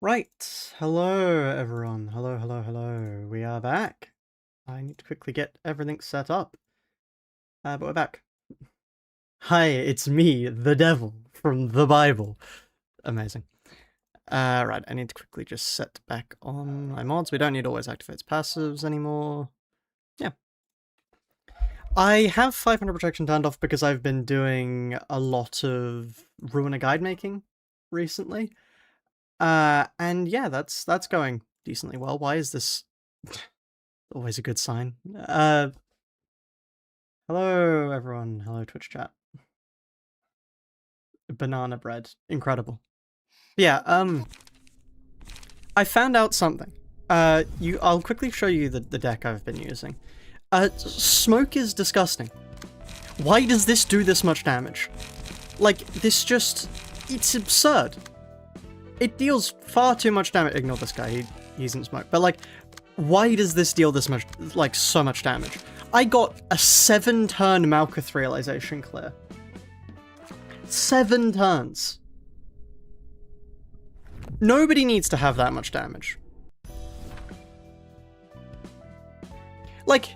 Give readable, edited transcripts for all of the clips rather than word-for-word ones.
Right. Hello, everyone. Hello, hello, hello. We are back. I need to quickly get everything set up. But we're back. Hi, it's me, the devil, from the Bible. Amazing. Right, I need to quickly just set back on my mods. We don't need always activate passives anymore. Yeah. I have 500 protection turned off because I've been doing a lot of Ruina guide making recently. And yeah, that's going decently well. Why is this always a good sign? Hello everyone. Hello Twitch chat. Banana bread. Incredible. Yeah, I found out something. I'll quickly show you the deck I've been using. Smoke is disgusting. Why does this do this much damage? Like, it's absurd. It deals far too much damage. Ignore this guy, he isn't smoke. But like, why does this deal this much, like, so much damage? I got a 7-turn Malkuth realization clear. 7 turns. Nobody needs to have that much damage. Like,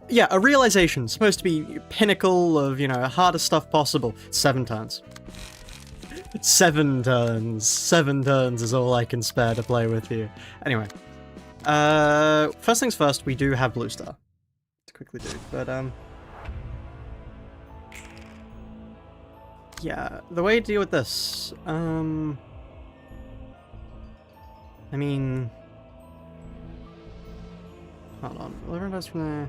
yeah, a realization supposed to be pinnacle of, you know, hardest stuff possible. 7 turns. 7 turns. 7 turns is all I can spare to play with you. Anyway. First things first, we do have Blue Star to quickly do, but, yeah, the way to deal with this, I mean... Hold on, 11 dice from there.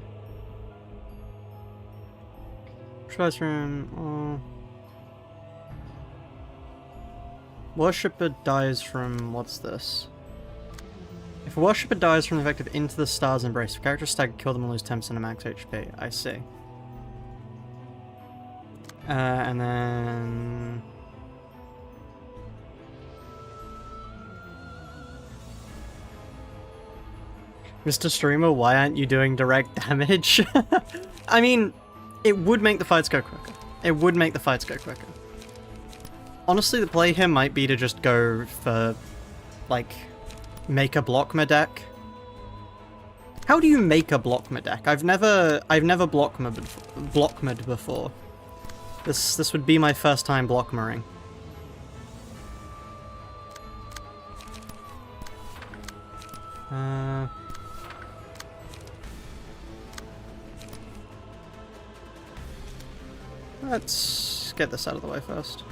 Dice from... Worshipper dies from... what's this? If a Worshipper dies from the effect of Into the Stars Embrace, if character stagger, kill them and lose 10% of max HP. I see. And then... Mr. Streamer, why aren't you doing direct damage? I mean, it would make the fights go quicker. It would make the fights go quicker. Honestly, the play here might be to just go for, like, make a Blockma deck. How do you make a Blockma deck? I've never Blockma'd before. This would be my first time Blockma'ing. Let's get this out of the way first.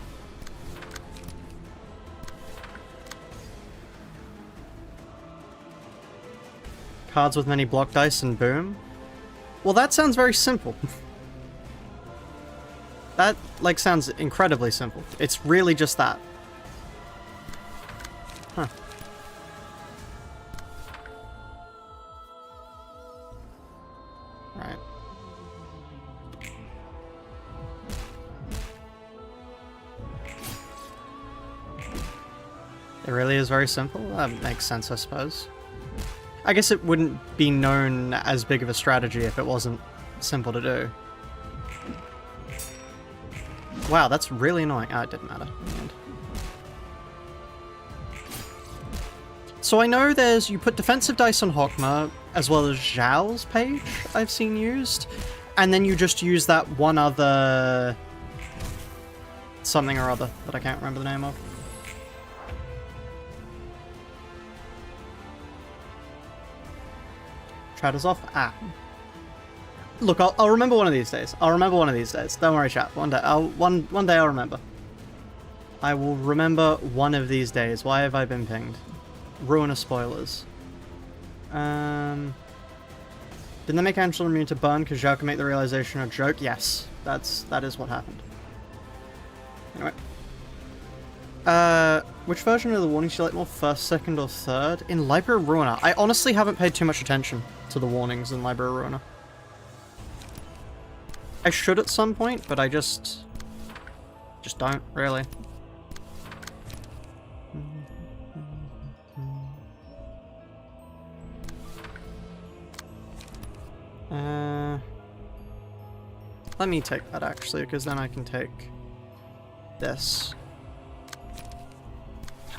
Cards with many block dice and boom. Well, that sounds very simple. That, like, sounds incredibly simple. It's really just that. Huh. Right. It really is very simple? That makes sense, I suppose. I guess it wouldn't be known as big of a strategy if it wasn't simple to do. Wow, that's really annoying. Oh, it didn't matter in the end. So I know you put defensive dice on Hokma, as well as Zhao's page I've seen used, and then you just use that one other... something or other that I can't remember the name of. Chat is off. Ah. Look, I'll remember one of these days. I'll remember one of these days. Don't worry, chat. One day, one day I'll remember. I will remember one of these days. Why have I been pinged? Ruina spoilers. Didn't they make Angela immune to burn because Zhao can make the realization a joke? Yes, that is what happened. Anyway. Which version of the warnings do you like more? First, second, or third? In Library of Ruina. I honestly haven't paid too much attention to the warnings in Library of Ruina. I should at some point, but I just don't, really. Let me take that, actually, because then I can take this.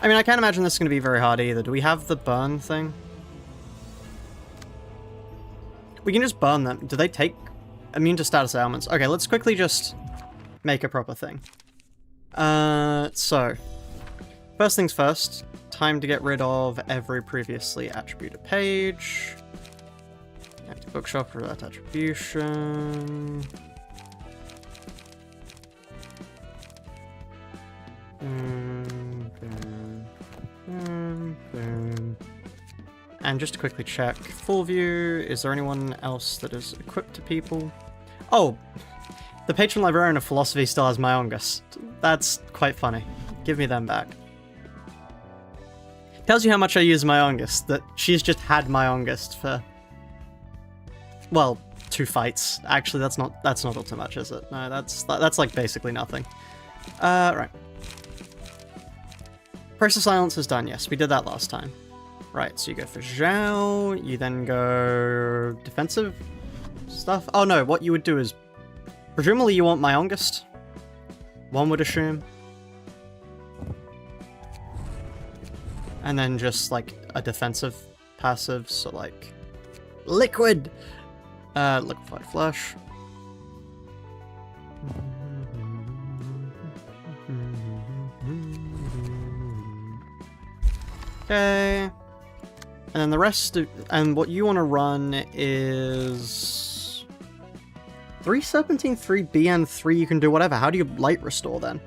I mean, I can't imagine this is going to be very hard either. Do we have the burn thing? We can just burn them. Do they take immune to status ailments? Okay, let's quickly just make a proper thing. So, first things first, time to get rid of every previously attributed page. Empty bookshop for that attribution. And just to quickly check, full view, is there anyone else that is equipped to people? Oh, the patron librarian of philosophy still has my youngest. That's quite funny. Give me them back. Tells you how much I use my youngest, that she's just had my youngest for, well, 2 fights. Actually, that's not all too much, is it? No, that's like basically nothing. Right. Price of silence is done. Yes, we did that last time. Right, so you go for Zhao, you then go defensive stuff. Oh no, what you would do is, presumably you want my youngest. One would assume. And then just like a defensive passive, so like liquid, liquefied flesh. Okay. And then the rest of, and what you want to run is 3 Serpentine, 3 BN, 3 you can do whatever. How do you light restore then?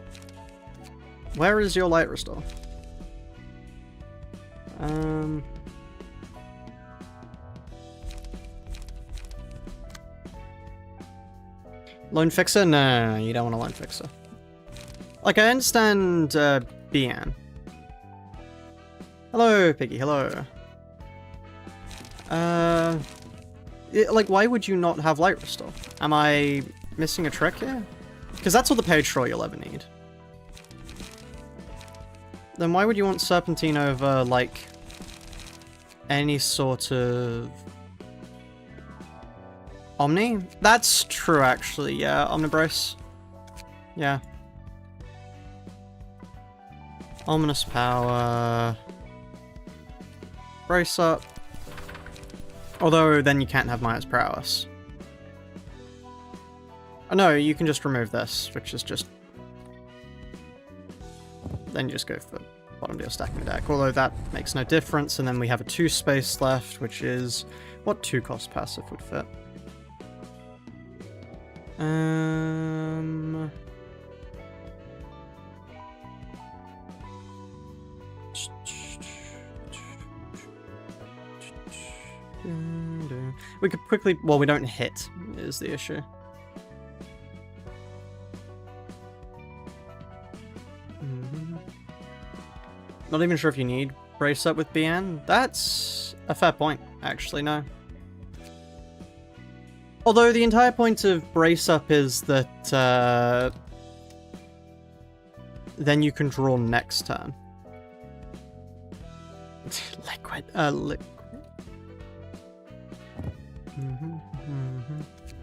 Where is your light restore? Lone fixer? No, you don't want a lone fixer. Like, I understand BN. Hello, Piggy, hello. Like, why would you not have light restore? Am I missing a trick here? Because that's all the page draw you'll ever need. Then why would you want Serpentine over, like, any sort of Omni? That's true, actually, yeah. Omnibrace. Yeah. Ominous power. Brace up. Although, then you can't have Maya's prowess. Oh no, you can just remove this, which is just... Then you just go for bottom deal stack in the deck. Although that makes no difference, and then we have a 2 space left, which is... What 2 cost passive would fit? We could quickly... Well, we don't hit, is the issue. Not even sure if you need brace up with BN. That's a fair point, actually, no. Although the entire point of brace up is that then you can draw next turn. Liquid, liquid.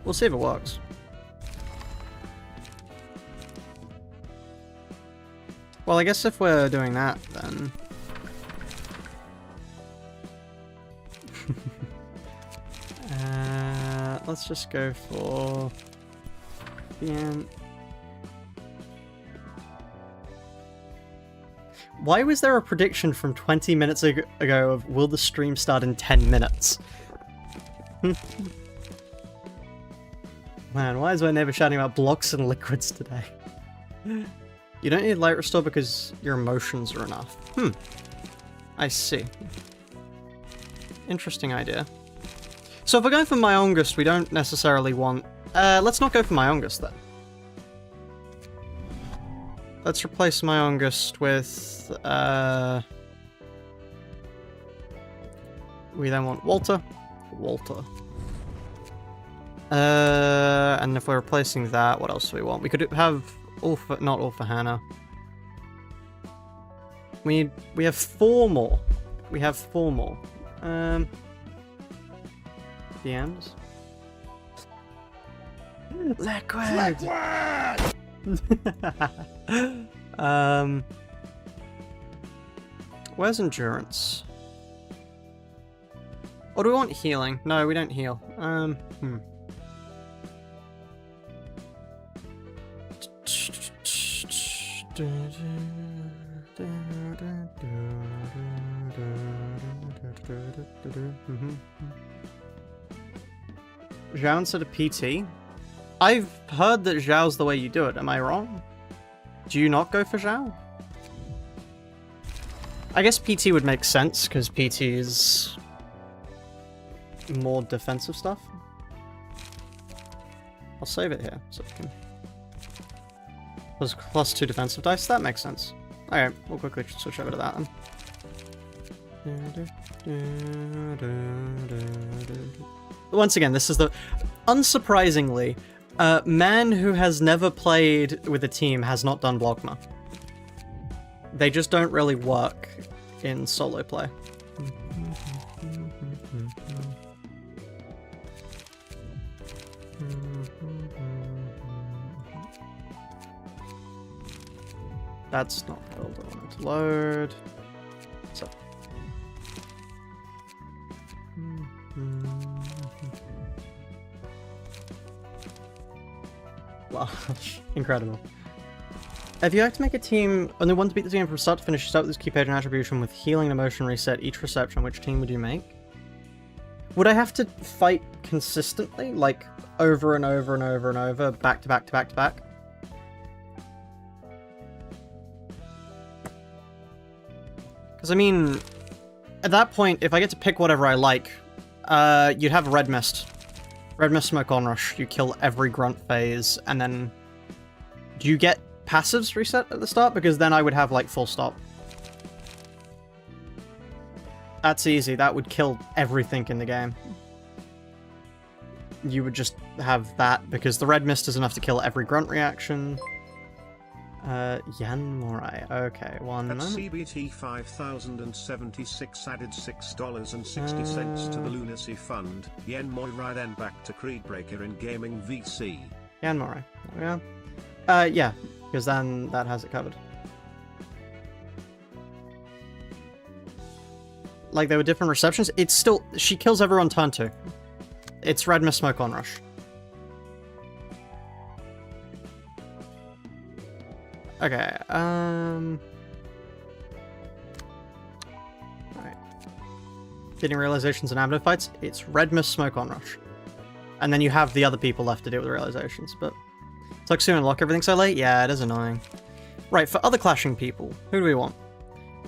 We'll see if it works. Well, I guess if we're doing that, then... let's just go for... BN. Why was there a prediction from 20 minutes ago of will the stream start in 10 minutes? Man, why is my neighbor shouting about blocks and liquids today? You don't need light restore because your emotions are enough. I see. Interesting idea. So if we're going for Myongust, we don't necessarily want... let's not go for Myongust then. Let's replace Myongust with... we then want Walter. Walter. And if we're replacing that, what else do we want? We could have not all for Hannah. We have 4 more. We have 4 more. DMs. Liquid. Where's endurance? Or do we want healing? No, we don't heal. Zhao instead of PT? I've heard that Zhao's the way you do it. Am I wrong? Do you not go for Zhao? I guess PT would make sense, because PT is more defensive stuff. I'll save it here, so we can... +2 defensive dice, that makes sense. Alright, we'll quickly switch over to that then. Once again, this is the... Unsurprisingly, a man who has never played with a team has not done Blogma. They just don't really work in solo play. That's not the build I wanted to load. So. Wow, incredible. If you have to make a team, only one to beat the team from start to finish, you start with this key page and attribution with healing and emotion reset each reception. Which team would you make? Would I have to fight consistently? Like, over and over and over and over, back to back to back to back? Because, I mean, at that point, if I get to pick whatever I like, you'd have Red Mist. Red Mist Smoke Onrush. You kill every grunt phase, and then... Do you get passives reset at the start? Because then I would have, like, full stop. That's easy. That would kill everything in the game. You would just have that, because the Red Mist is enough to kill every grunt reaction. Yan Morai. Okay, one moment. CBT 5076 added $6.60 to the Lunacy Fund. Yen Morai, then back to Creedbreaker in Gaming VC. Yan Morai. Yeah. Yeah, because then that has it covered. Like, there were different receptions. It's still... She kills everyone turn 2. It's Red Mist Smoke Onrush. Okay, Alright. Getting realizations and abdo fights, it's Red Mist Smoke Onrush. And then you have the other people left to deal with realizations, but... Tuxu unlock everything so late? Yeah, it is annoying. Right, for other clashing people, who do we want?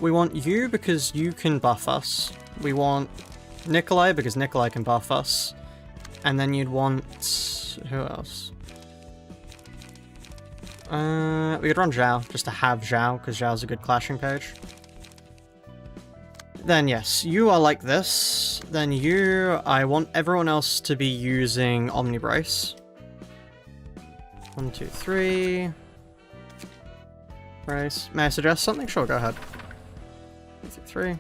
We want you because you can buff us. We want Nikolai because Nikolai can buff us. And then you'd want... Who else? We could run Zhao, just to have Zhao, because Zhao's a good clashing page. Then yes, you are like this. Then you, I want everyone else to be using Omnibrace. 1, 2, 3. Brace. May I suggest something? Sure, go ahead. 1, 2, 3.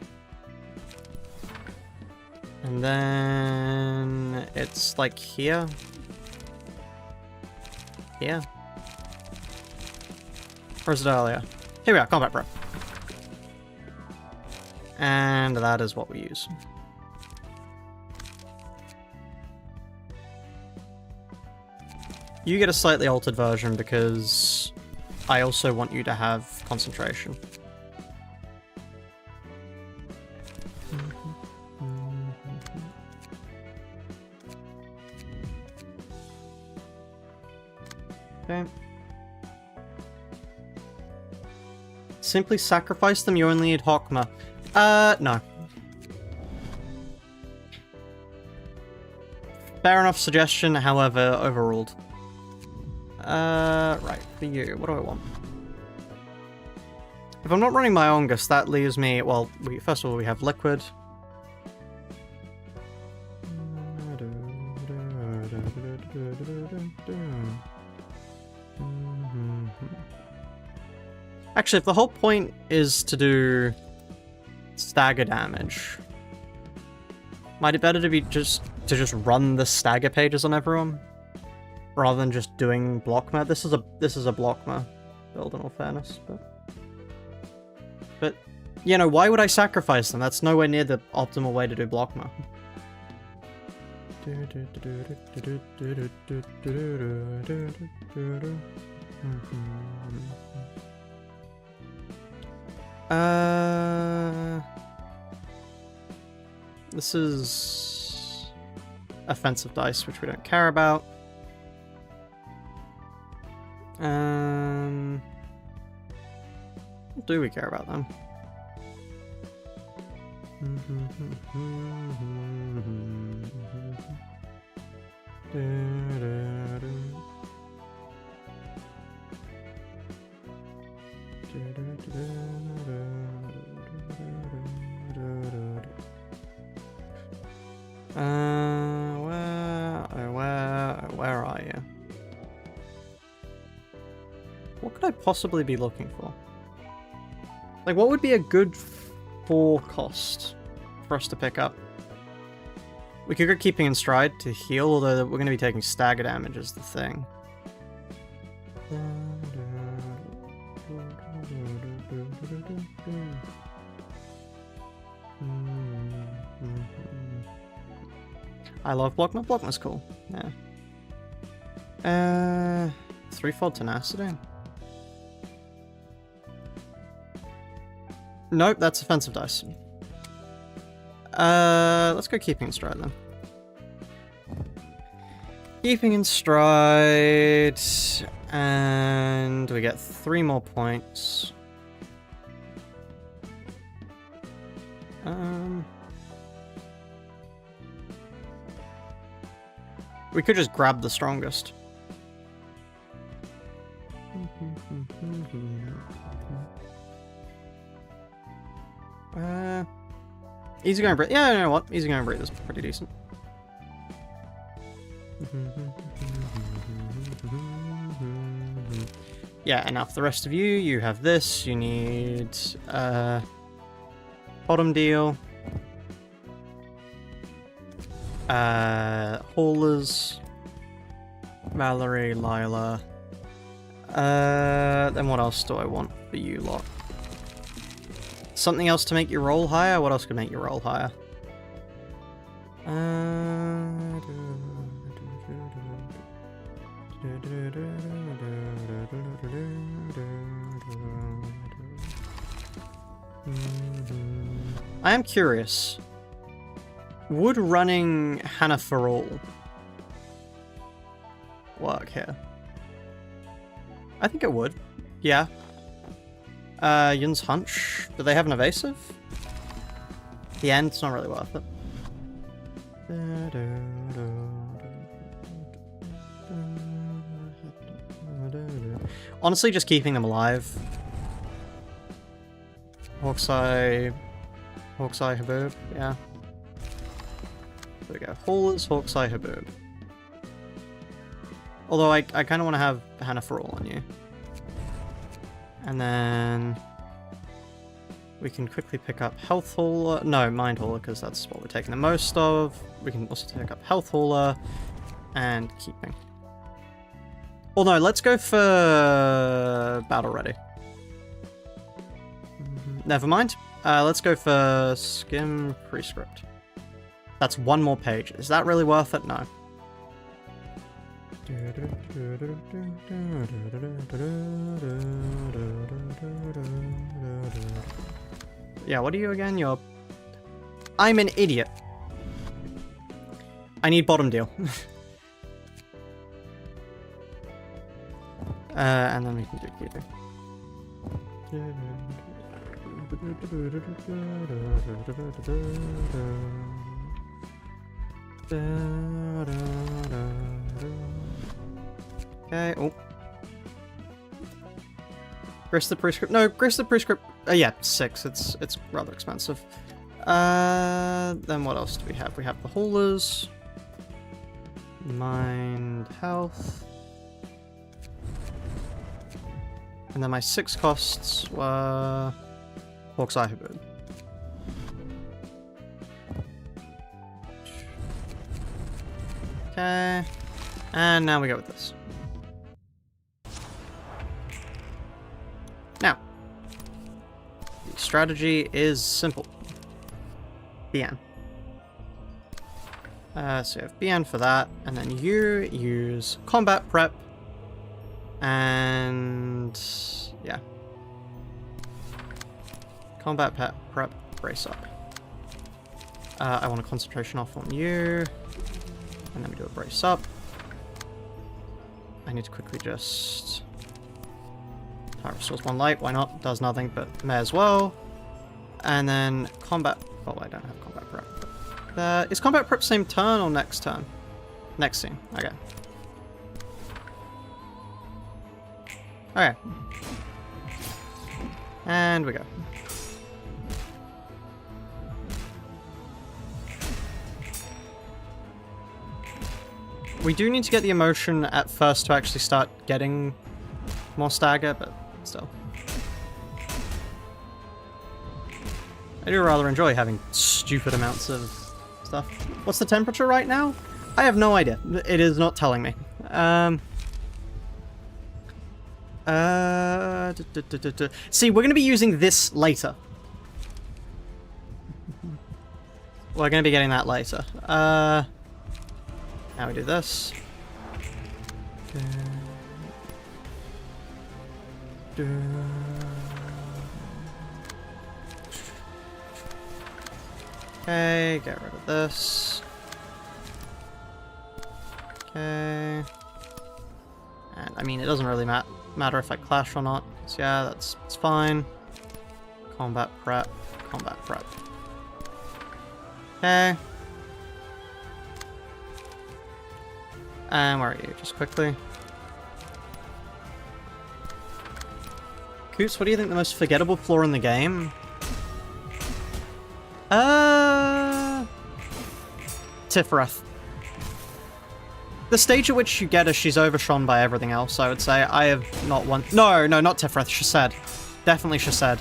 And then it's like here. Here. Or is it earlier? Here we are, combat bro. And that is what we use. You get a slightly altered version because I also want you to have concentration. Okay. Simply sacrifice them, you only need Hokma. No. Fair enough suggestion, however, overruled. Right, for you, what do I want? If I'm not running my Ongus, that leaves me, well, first of all, we have Liquid. Actually, if the whole point is to do stagger damage, might it better to be just run the stagger pages on everyone rather than just doing Blockma? This is a Blockma build in all fairness, but You know, why would I sacrifice them? That's nowhere near the optimal way to do Blockma. This is offensive dice, which we don't care about. Do we care about them? Where are you? What could I possibly be looking for? Like, what would be a good 4 cost for us to pick up? We could go keeping in stride to heal, although we're going to be taking stagger damage is the thing. I love Blockma. Blockma's cool. Yeah. 3-fold tenacity. Nope, that's offensive dice. Let's go keeping in stride then. Keeping in stride, and we get 3 more points. We could just grab the strongest. Easy going breathe. Yeah, you know what? Easy going breathe is pretty decent. Yeah, and now for the rest of you, you have this. You need bottom deal. Haulers. Valerie, Lila. Then what else do I want for you lot? Something else to make you roll higher? What else could make you roll higher? I am curious. Would running Hannah for All work here? I think it would. Yeah. Yun's Hunch. Do they have an evasive? The end's not really worth it. Honestly, just keeping them alive. Hawkseye Haboob, yeah. There we go. Haulers, Hawkseye Haboob. Although I kind of want to have Hannah for All on you. And then we can quickly pick up Health Hauler. No, Mind Hauler, because that's what we're taking the most of. We can also pick up Health Hauler and Keeping. Oh no, let's go for Battle Ready. Never mind. Let's go for Skim Prescript. That's 1 more page. Is that really worth it? No. Yeah, what are you again? You're... I'm an idiot. I need bottom deal. And then we can do keeping. Okay, oh. Grist the Prescript. No, Grist the Prescript. Yeah, 6. It's rather expensive. Then what else do we have? We have the Haulers. Mind Health. And then my 6 costs were Hawkseye Haboob. Okay. And now we go with this. Now. strategy is simple. BN. So you have BN for that, and then you use combat prep, and yeah. Combat prep, brace up. I want a concentration off on you, and then we do a brace up. I need to quickly just... Power restores 1 light, why not? Does nothing, but may as well. And then combat... Oh, I don't have combat prep. Is combat prep same turn or next turn? Next scene, okay. Okay. And we go. We do need to get the emotion at first to actually start getting more stagger, but still. I do rather enjoy having stupid amounts of stuff. What's the temperature right now? I have no idea. It is not telling me. See, we're going to be using this later. We're going to be getting that later. Now we do this. Okay, get rid of this. Okay. And I mean, it doesn't really matter if I clash or not. So yeah, that's fine. Combat prep. Combat prep. Okay. And where are you? Just quickly. Coots, what do you think the most forgettable floor in the game? Tiferath. The stage at which you get her, she's overshone by everything else, I would say. I have not one... No, not Tiferath, Shased. Definitely Shased.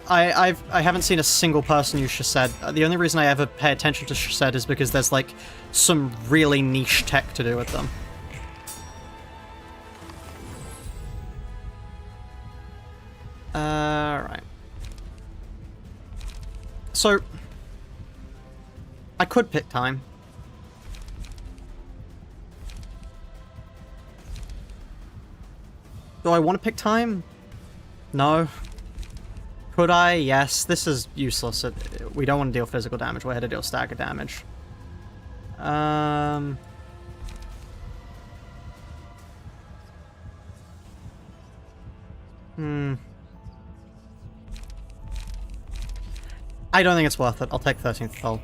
I haven't seen a single person use Shased. The only reason I ever pay attention to Shased is because there's, like, some really niche tech to do with them. Right. So... I could pick time. Do I want to pick time? No. Could I? Yes. This is useless. We don't want to deal physical damage. We're here to deal stagger damage. I don't think it's worth it. I'll take 13th Fold.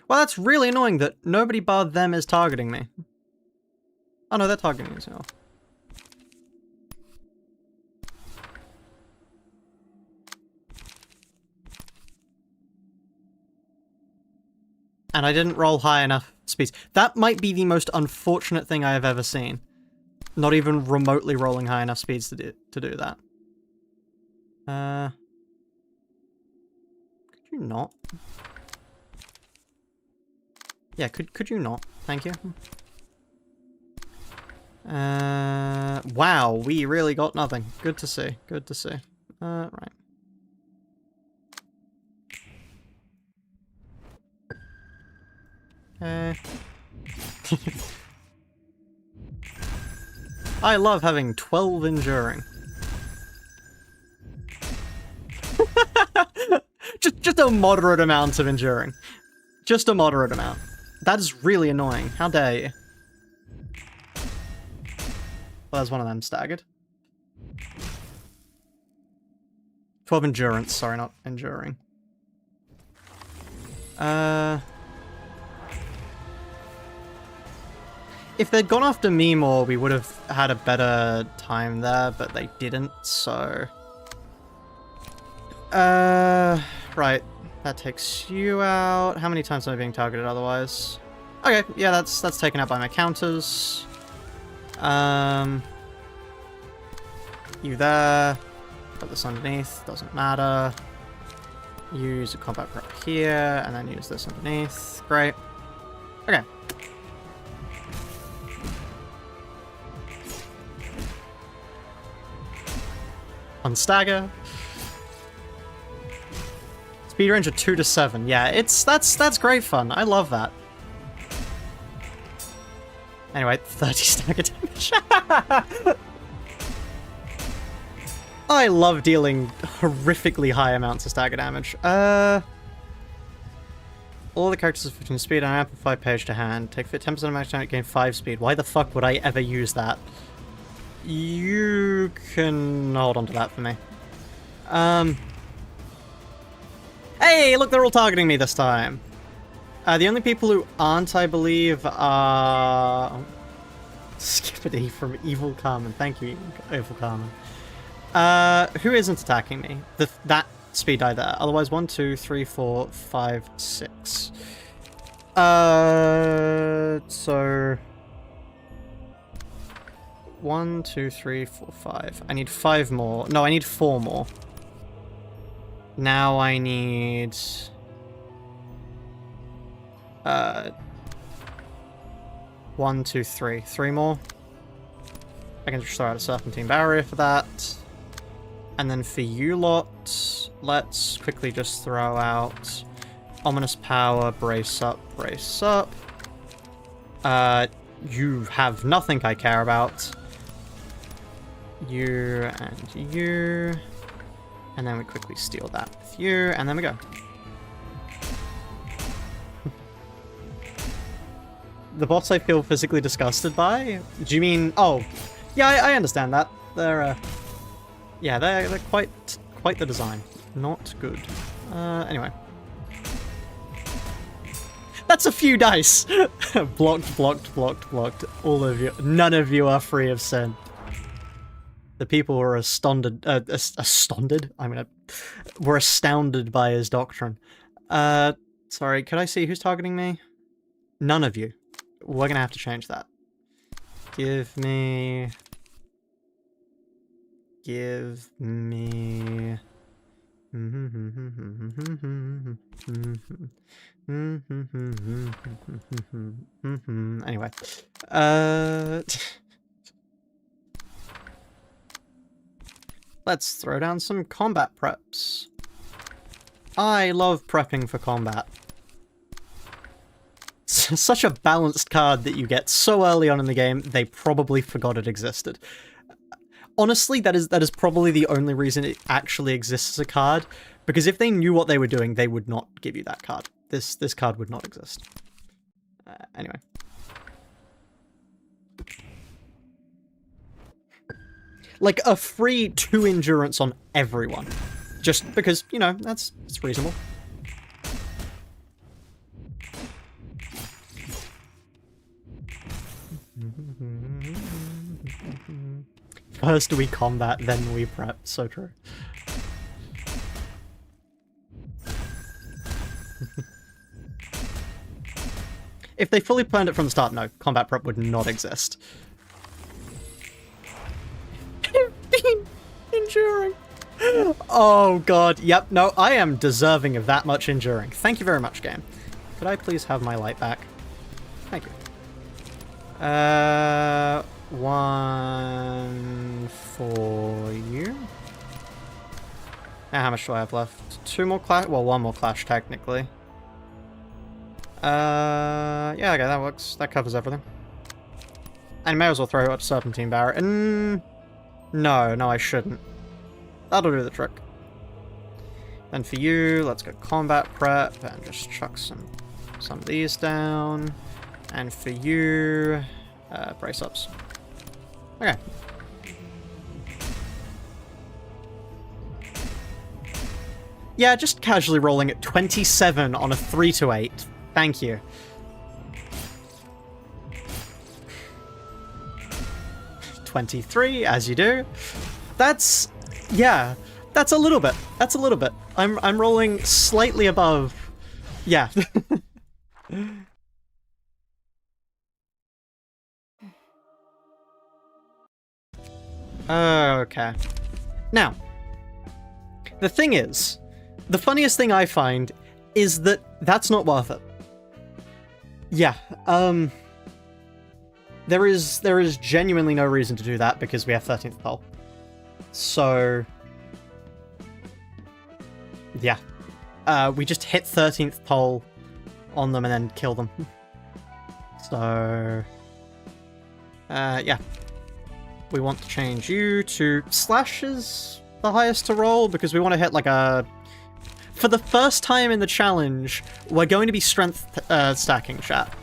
Well, that's really annoying that nobody bar them is targeting me. Oh no, they're targeting me as well. And I didn't roll high enough speeds. That might be the most unfortunate thing I have ever seen. Not even remotely rolling high enough speeds to do that. Could you not? Yeah, could you not? Thank you. Wow, we really got nothing. Good to see. Good to see. Right. I love having 12 enduring. just a moderate amount of enduring. Just a moderate amount. That is really annoying. How dare you? Well, there's one of them staggered. 12 endurance, sorry, not enduring. If they'd gone after me more, we would have had a better time there, but they didn't, so... Right. That takes you out. How many times am I being targeted otherwise? Okay, yeah, that's taken out by my counters. You there. Put this underneath, doesn't matter. Use a combat prep here, and then use this underneath. Great. Okay. On stagger. Speed range of 2 to 7. Yeah, that's great fun. I love that. Anyway, 30 stagger damage. I love dealing horrifically high amounts of stagger damage. All the characters have 15 speed and amplify page to hand. Take 10% of max damage, gain 5 speed. Why the fuck would I ever use that? You can hold on to that for me. Hey, look, they're all targeting me this time. The only people who aren't, I believe, are... Oh. Skippity from Evil Carmen. Thank you, Evil Carmen. Who isn't attacking me? That speed die there. Otherwise, 1, 2, 3, 4, 5, 6. So... 1, 2, 3, 4, 5. I need 5 more. No, I need 4 more. Now I need... 1, 2, 3. 3 more. I can just throw out a serpentine barrier for that. And then for you lot, let's quickly just throw out ominous power, brace up, brace up. You have nothing I care about. You and you. And then we quickly steal that with you, and then we go. The boss I feel physically disgusted by? Do you mean... Oh, yeah, I understand that. They're, yeah, they're quite the design. Not good. Anyway. That's a few dice! Blocked, blocked, blocked, blocked. All of you. None of you are free of sin. The people were astounded. Astounded? Were astounded by his doctrine. Sorry, could I see who's targeting me? None of you. We're gonna have to change that. Give me... Anyway. Let's throw down some combat preps. I love prepping for combat. It's such a balanced card that you get so early on in the game, they probably forgot it existed. Honestly, that is probably the only reason it actually exists as a card, because if they knew what they were doing, they would not give you that card. This card would not exist. Anyway. Like a free 2 endurance on everyone. Just because, you know, it's reasonable. First we combat, then we prep. So true. If they fully planned it from the start, no, combat prep would not exist. 15 enduring. Oh god, yep, no, I am deserving of that much enduring. Thank you very much, game. Could I please have my light back? Thank you. 1 for you. Now how much do I have left? 2 more clash? Well, 1 more clash, technically. Yeah, okay, that works. That covers everything. And may as well throw out Serpentine Barrier. No, I shouldn't. That'll do the trick. Then for you, let's go combat prep and just chuck some of these down. And for you, brace ups. Okay. Yeah, just casually rolling at 27 on a 3 to 8. Thank you. $23, as you do. That's... yeah, that's a little bit. That's a little bit. I'm rolling slightly above... yeah. Okay. Now, the thing is, The funniest thing I find is that that's not worth it. Yeah, there is genuinely no reason to do that because we have 13th pole. So, yeah. We just hit 13th pole on them and then kill them. So, yeah. We want to change you to slash is the highest to roll because we want to hit like a... For the first time in the challenge, we're going to be strength stacking, chat.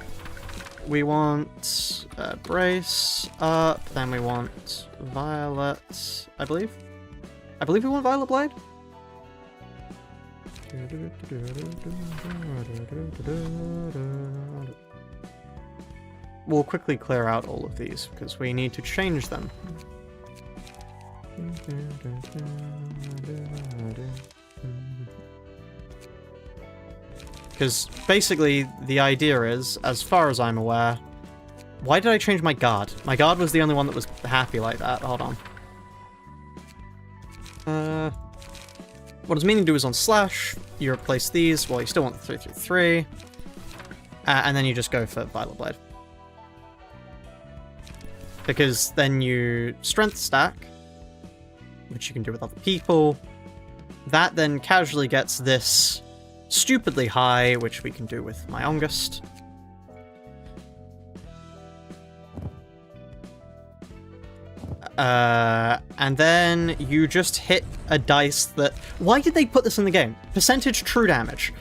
We want brace up, then we want violet, I believe. I believe we want violet blade. We'll quickly clear out all of these because we need to change them. Because basically the idea is, as far as I'm aware... Why did I change my guard? My guard was the only one that was happy like that. Hold on. What it's meaning to do is on slash, you replace these. Well, you still want the 333. And then you just go for Violet Blade. Because then you strength stack, which you can do with other people. That then casually gets this stupidly high, which we can do with my August. And then you just hit a dice that... Why did they put this in the game? Percentage true damage.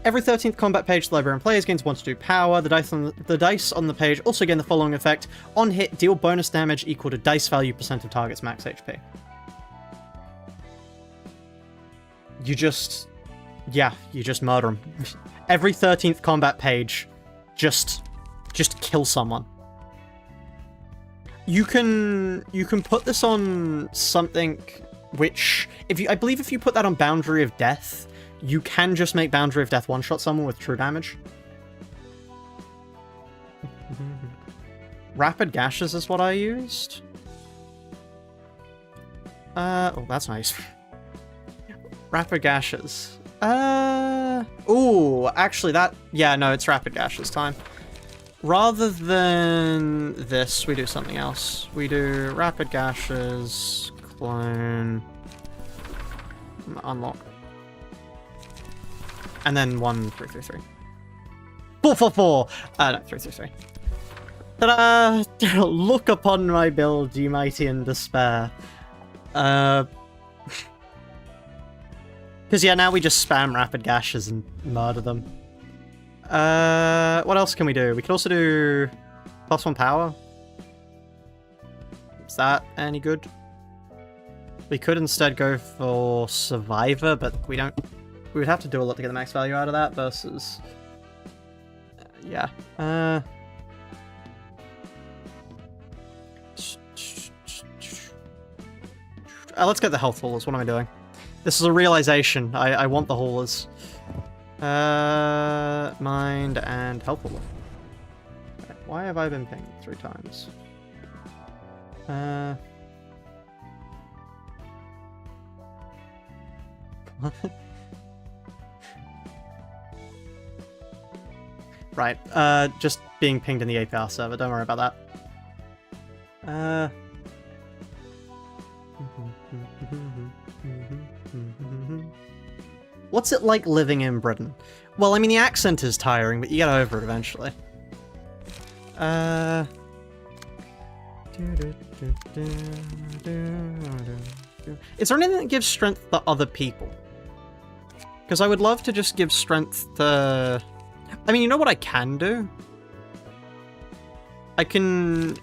Every 13th combat page, the librarian players gains 1 to 2 power. The dice on the page also gain the following effect. On hit, deal bonus damage equal to dice value percent of target's max HP. You just... Yeah, you just murder them. Every 13th combat page, just kill someone. You can put this on something which, I believe if you put that on Boundary of Death, you can just make Boundary of Death one-shot someone with true damage. Rapid Gashes is what I used. Oh, that's nice. Rapid Gashes. Ooh, actually that... Yeah, no, it's Rapid Gashes time. Rather than this, we do something else. We do Rapid Gashes, clone, unlock. And then 1, 3, 3, 3. 4, 4, 4! No, 3, 3, 3. Ta-da! Look upon my build, ye mighty in despair. Because, yeah, now we just spam Rapid Gashes and murder them. What else can we do? We could also do +1 power. Is that any good? We could instead go for Survivor, but we don't... We would have to do a lot to get the max value out of that versus... yeah. Let's get the health haulers. What am I doing? This is a realization. I want the haulers. Mind and health hauler. Okay, why have I been pinged 3 times? Right, just being pinged in the APR server, don't worry about that. What's it like living in Britain? Well, I mean, the accent is tiring, but you get over it eventually. Is there anything that gives strength to other people? Because I would love to just give strength to... I mean, you know what I can do? I can...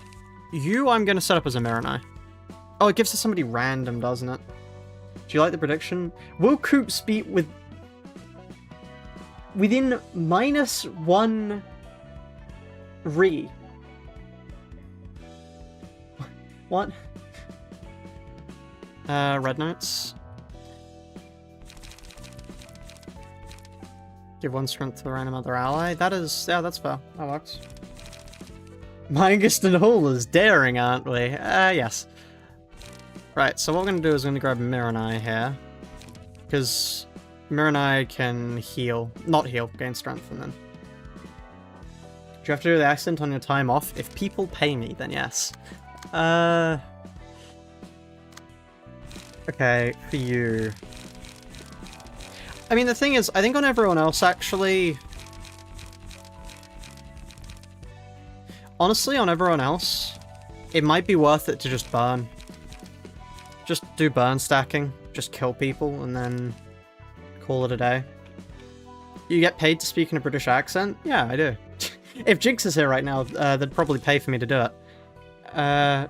I'm going to set up as a Miranai. Oh, it gives to somebody random, doesn't it? Do you like the prediction? Will Coops beat within -1 re? What? Red notes. Give 1 strength to a random other ally. That is, yeah, that's fair. That works. Mangest and Hall is daring, aren't we? Yes. Right, so what we're going to do is we're going to grab Miranai here. Because Mir and I can heal. Not heal, gain strength, and then... Do you have to do the accent on your time off? If people pay me, then yes. Okay, for you. I mean, the thing is, I think on everyone else, actually... Honestly, on everyone else, it might be worth it to just burn. Just do burn stacking. Just kill people, and then call it a day. You get paid to speak in a British accent? Yeah, I do. If Jinx is here right now, they'd probably pay for me to do it. I'm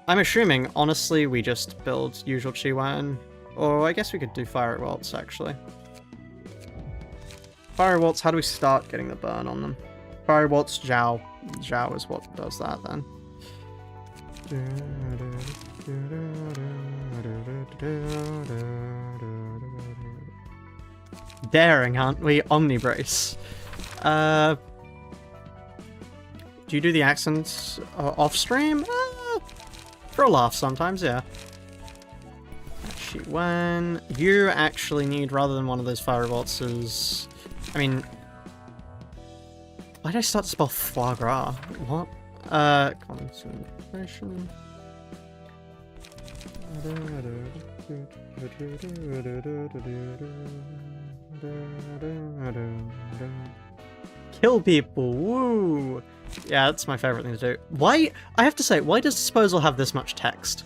assuming, honestly, we just build usual Chi Wan. Or I guess we could do Fire Waltz, actually. Fire Waltz, how do we start getting the burn on them? Fire Waltz, Zhao. Zhao is what does that, then. Daring, aren't we? Omnibrace. Do you do the accents off-stream? For a laugh sometimes, yeah. Actually, when you actually need, rather than one of those fire waltzes... I mean... Why did I start to spell foie gras? What? Concentration... Kill people, woo! Yeah, that's my favorite thing to do. Why, I have to say, why does Disposal have this much text?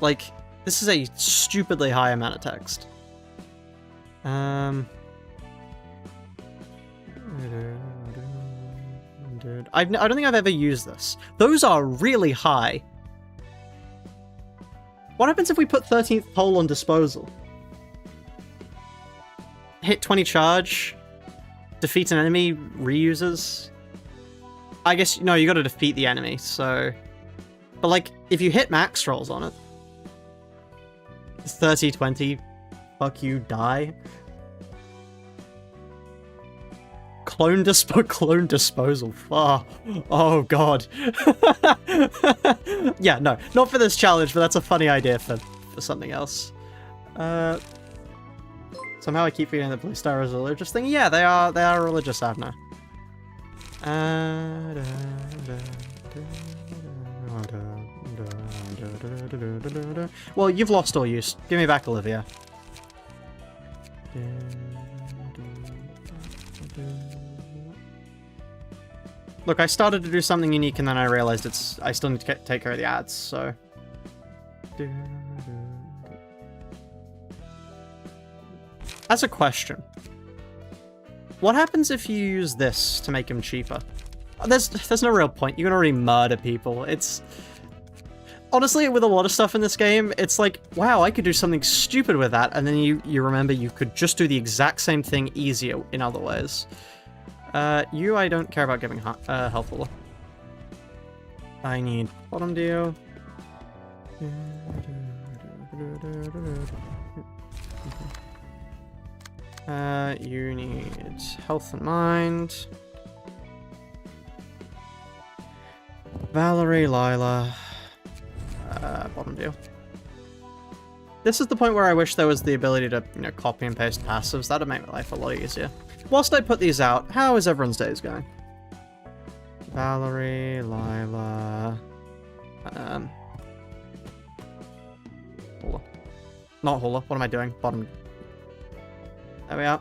Like, this is a stupidly high amount of text. I don't think I've ever used this. Those are really high. What happens if we put 13th Toll on Disposal? Hit 20 charge, defeat an enemy, reuses. I guess, no, you gotta defeat the enemy, so... But like, if you hit max rolls on it, 30, 20, fuck you, die. Clone disposal. Oh god. Yeah, no, not for this challenge, but that's a funny idea for something else. Somehow I keep feeling the Blue Star is a religious thing. Yeah, they are religious, Avner. Well, you've lost all use. Give me back Olivia. Look, I started to do something unique and then I realized I still need to take care of the ads, so... As a question, what happens if you use this to make him cheaper? There's no real point. You can already murder people. It's... Honestly, with a lot of stuff in this game, it's like, wow, I could do something stupid with that, and then you remember you could just do the exact same thing easier in other ways. You, I don't care about giving helpful. I need bottom deal. You need health and mind. Valerie, Lila. Bottom deal. This is the point where I wish there was the ability to, you know, copy and paste passives. That'd make my life a lot easier. Whilst I put these out, how is everyone's days going? Valerie, Lila... Hula. Not Hula, what am I doing? Bottom... There we are.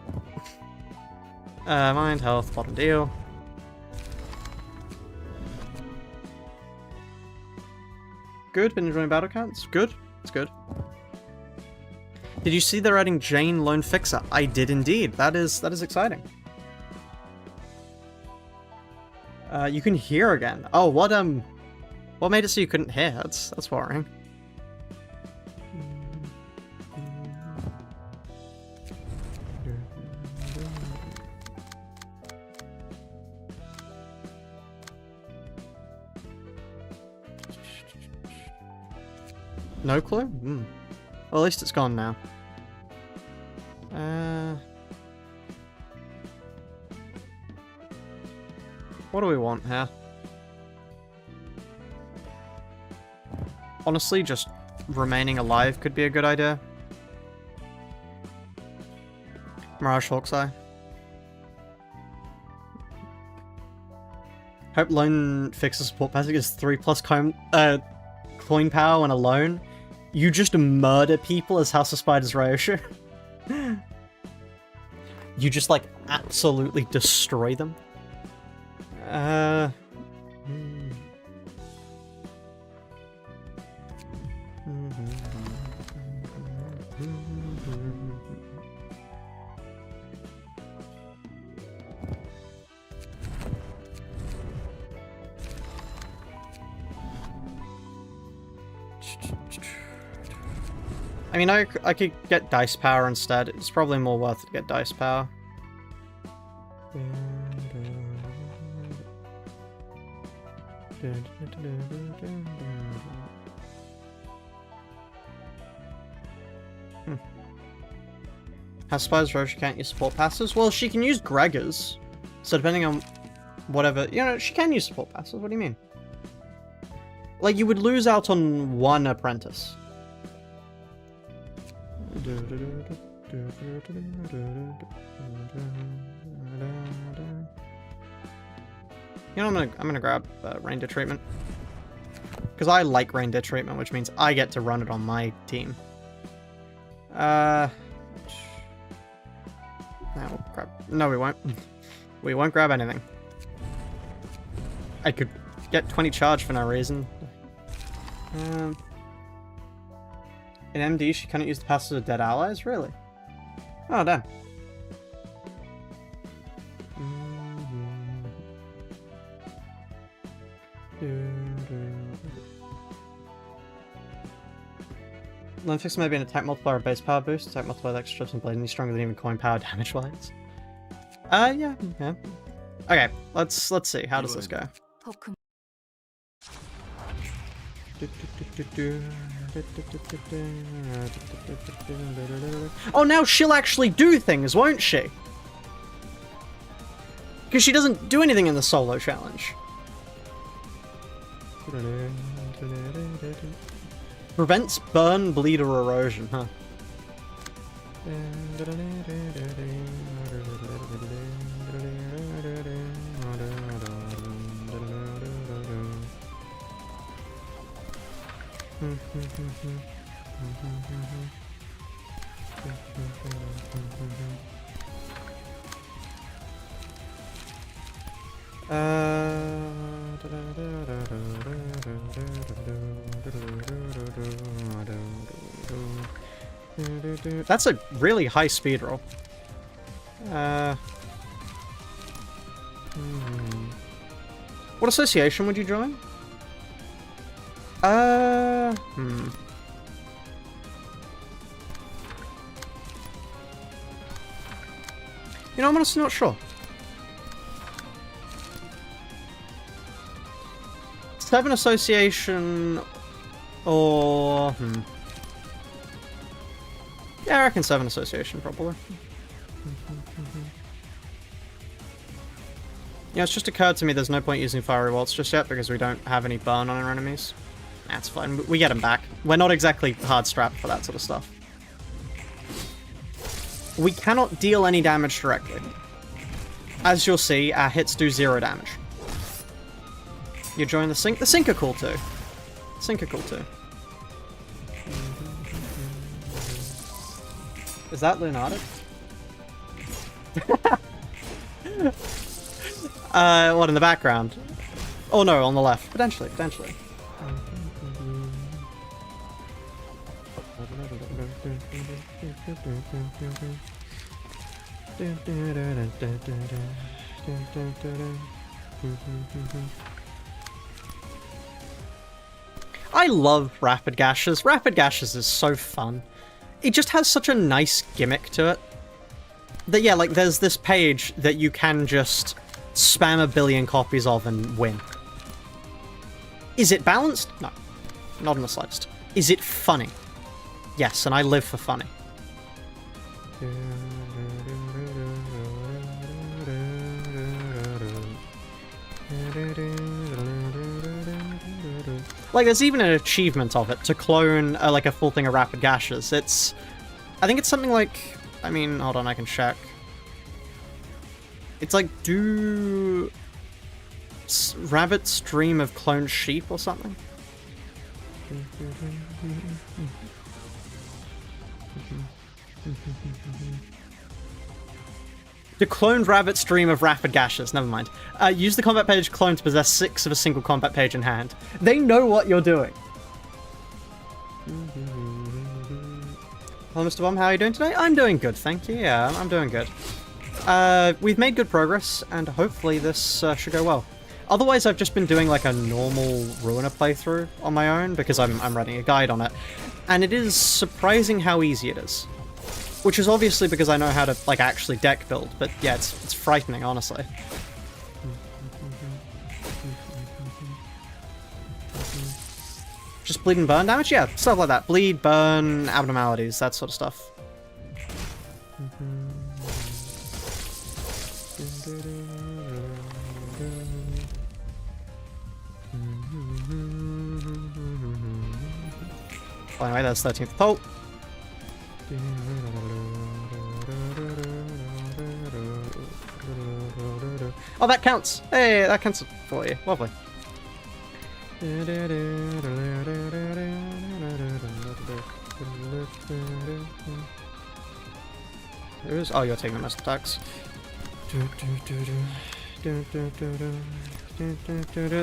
Mind, health, bottom deal. Good, been enjoying battle counts? Good, it's good. Did you see they're adding Jane Lone Fixer? I did indeed. That is exciting. You can hear again. Oh, what made it so you couldn't hear? That's worrying. No clue? Well, at least it's gone now. What do we want here? Honestly, just remaining alive could be a good idea. Mirage Hawk's Eye. Hope loan fixes support passive is 3+ coin power when alone. You just murder people as House of Spiders Ryoshu. You just, like, absolutely destroy them. I mean, I could get dice power instead. It's probably more worth it to get dice power. Has Spiders Roche can't use support passes? Well, she can use Gregor's. So depending on whatever... You know, she can use support passes. What do you mean? Like, you would lose out on one apprentice. You know, I'm gonna grab reindeer treatment because I like reindeer treatment, which means I get to run it on my team. No, we'll grab. No, we won't. We won't grab anything. I could get 20 charge for no reason. In MD, she couldn't use the passes of dead allies? Really? Oh, damn. Linfix may be an attack multiplier or base power boost. Attack multiplier that strips and blade, and he's stronger than even coin power damage-wise. Yeah. Okay, let's see. How does this go? Oh, now she'll actually do things, won't she? Because she doesn't do anything in the solo challenge. Prevents burn, bleed, or erosion, huh? That's a really high speed roll. What association would you join? You know, I'm honestly not sure. 7 association or yeah, I reckon 7 association probably. Yeah, it's just occurred to me there's no point using fiery waltz just yet because we don't have any burn on our enemies. That's fine. We get them back. We're not exactly hard strapped for that sort of stuff. We cannot deal any damage directly. As you'll see, our hits do 0 damage. You join the sink. The sink are cool too. Sink are cool too. Is that lunatic? What, in the background? Oh no, on the left. Potentially. I love Rapid Gashes. Rapid Gashes is so fun. It just has such a nice gimmick to it. That, yeah, like, there's this page that you can just spam a billion copies of and win. Is it balanced? No. Not in the slightest. Is it funny? Yes, and I live for funny. Like, there's even an achievement of it to clone, like, a full thing of Rapid Gashes. I think it's something like... I mean, hold on, I can check. It's like, do rabbits stream of cloned sheep or something? Do cloned rabbits stream of rapid gashes? Never mind. Use the combat page clone to possess 6 of a single combat page in hand. They know what you're doing. Hello, Mr. Bomb. How are you doing today? I'm doing good, thank you. Yeah, I'm doing good. We've made good progress, and hopefully this should go well. Otherwise, I've just been doing like a normal Ruina playthrough on my own because I'm writing a guide on it, and it is surprising how easy it is. Which is obviously because I know how to like actually deck build, but yeah, it's frightening, honestly. Just bleed and burn damage? Yeah, stuff like that. Bleed, burn, abnormalities, that sort of stuff. Well, anyway, that's 13th pult. Oh, that counts! Hey, that counts for you. Lovely. Oh, you're taking the most attacks.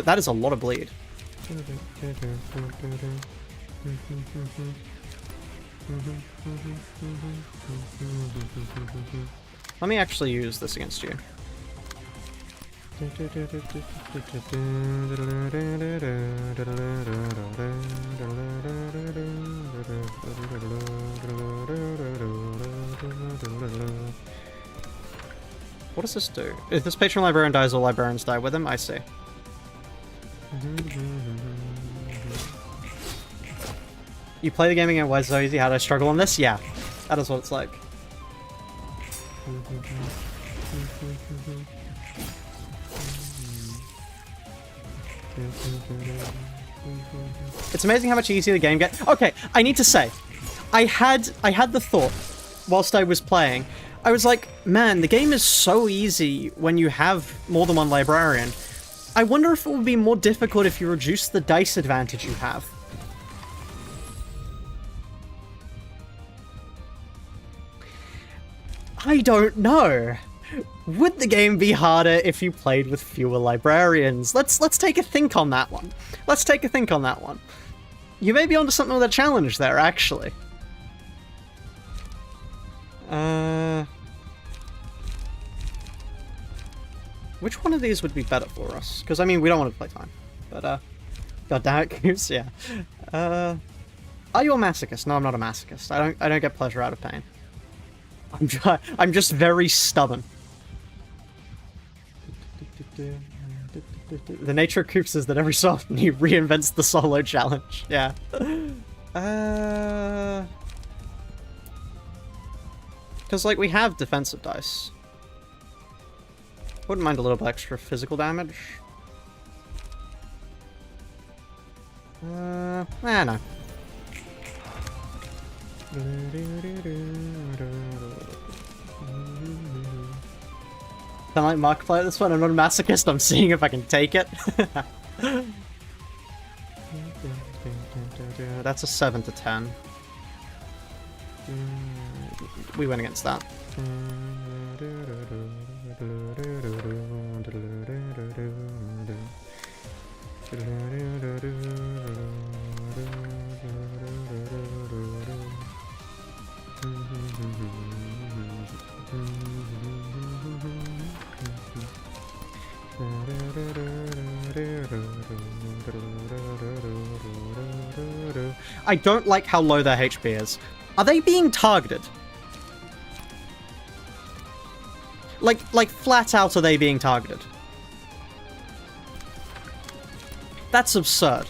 That is a lot of bleed. Let me actually use this against you. What does this do? If this patron librarian dies, all librarians die with him? I see. You play the game again, why is it so easy? How do I struggle on this? Yeah, that is what it's like. It's amazing how much easier the game gets. Okay, I need to say, I had the thought whilst I was playing. I was like, man, the game is so easy when you have more than one librarian. I wonder if it would be more difficult if you reduce the dice advantage you have. I don't know. Would the game be harder if you played with fewer librarians? Let's take a think on that one. Let's take a think on that one. You may be onto something with a challenge there, actually. Which one of these would be better for us? Because, I mean, we don't want to play time. But, God damn it, Goose, yeah. Are you a masochist? No, I'm not a masochist. I don't get pleasure out of pain. I'm just very stubborn. The nature of Coops is that every so often he reinvents the solo challenge. Yeah. Because, like, we have defensive dice. Wouldn't mind a little bit extra physical damage. No. Can I Markiplier this one? I'm not a masochist, I'm seeing if I can take it. That's a 7 to 10. We win against that. I don't like how low their HP is. Are they being targeted? Like flat out, are they being targeted? That's absurd.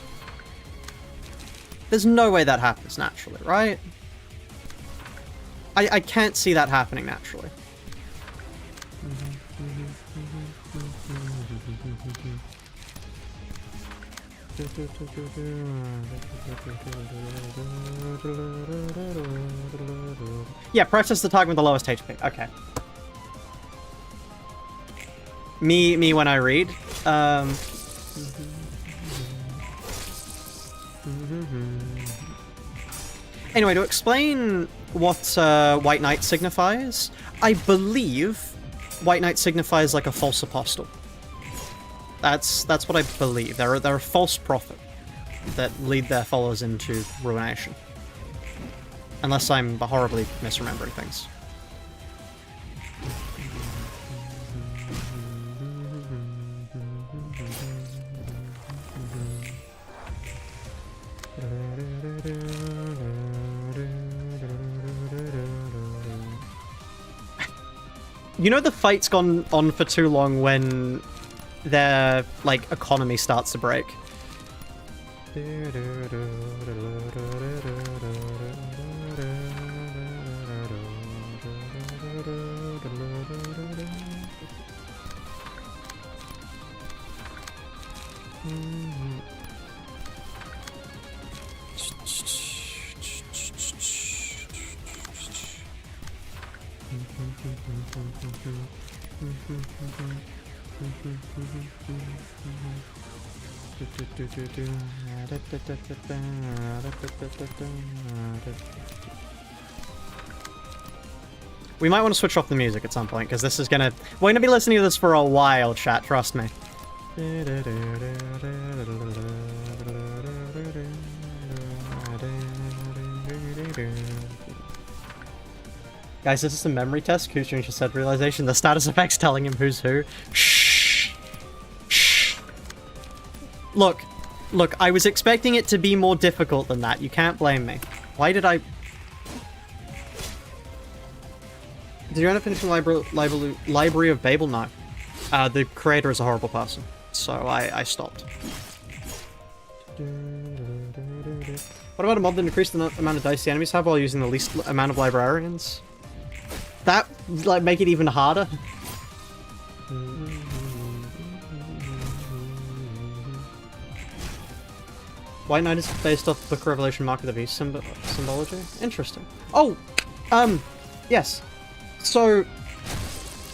There's no way that happens naturally, right? I can't see that happening naturally. Yeah, process the target with the lowest HP. Okay. Me when I read. Anyway, to explain what White Knight signifies, I believe White Knight signifies like a false apostle. That's what I believe. They're a false prophet that lead their followers into ruination. Unless I'm horribly misremembering things. You know the fight's gone on for too long when their, like, economy starts to break. We might want to switch off the music at some point, because this is gonna... We're gonna be listening to this for a while, chat, trust me. Guys, this is a memory test. Kuchin just said realization. The status effects telling him who's who. Shh. Shh. Look, I was expecting it to be more difficult than that. You can't blame me. Why did I... Did you end up finishing Library of Babel? No. The creator is a horrible person, so I stopped. What about a mod that increased the amount of dice the enemies have while using the least amount of librarians? That, like, make it even harder? White Knight is based off Book of Revelation Mark of the Beast symbology? Interesting. Oh! Yes. So,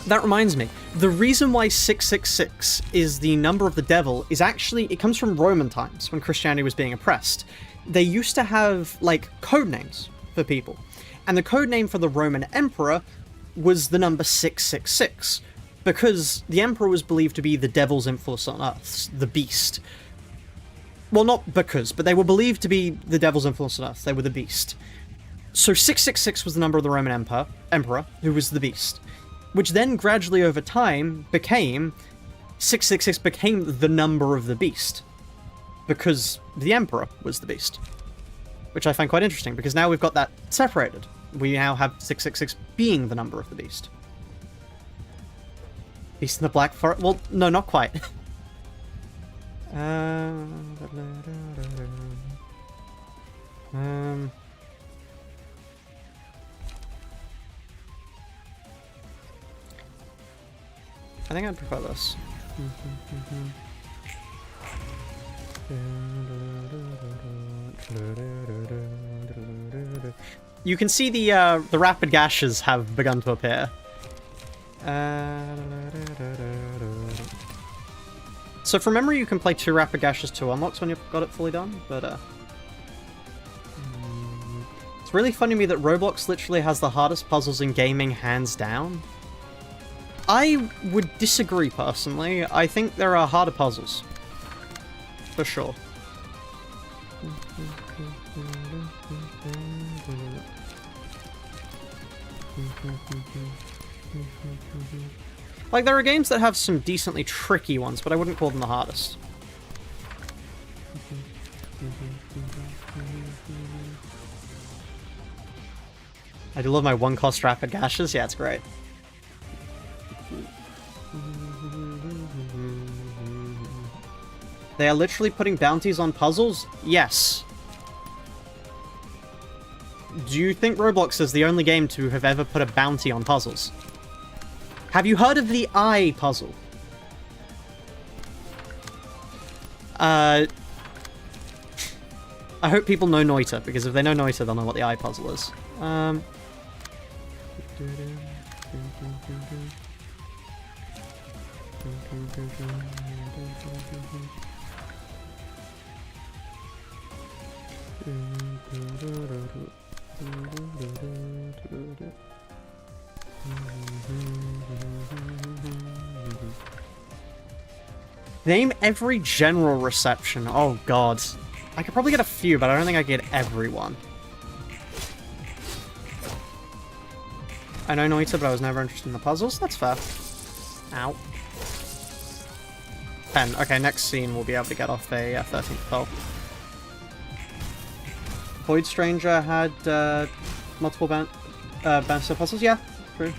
that reminds me. The reason why 666 is the number of the devil is actually, it comes from Roman times, when Christianity was being oppressed. They used to have, like, code names for people. And the code name for the Roman emperor was the number 666, because the emperor was believed to be the devil's influence on Earth, the beast. Well, not because, but they were believed to be the devil's influence on Earth. They were the beast. So 666 was the number of the Roman emperor, who was the beast. Which then gradually over time became... 666 became the number of the beast. Because the emperor was the beast. Which I find quite interesting, because now we've got that separated. We now have 666 being the number of the beast. Beast in the Black Forest? Well, no, not quite. I think I'd prefer this. You can see the rapid gashes have begun to appear. So from memory, you can play 2 rapid gashes, 2 unlocks when you've got it fully done, but it's really funny to me that Roblox literally has the hardest puzzles in gaming hands down. I would disagree personally. I think there are harder puzzles. For sure. Like, there are games that have some decently tricky ones, but I wouldn't call them the hardest. I do love my one-cost rapid gashes. Yeah, it's great. They are literally putting bounties on puzzles? Yes. Do you think Roblox is the only game to have ever put a bounty on puzzles? Have you heard of the eye puzzle? I hope people know Noita, because if they know Noita, they'll know what the eye puzzle is. Name every general reception. Oh god. I could probably get a few, but I don't think I get everyone. I know Noita, but I was never interested in the puzzles. That's fair. Ow. 10. Okay, next scene we'll be able to get off a 13th pole. Void Stranger had multiple bouncer puzzles. Yeah, true.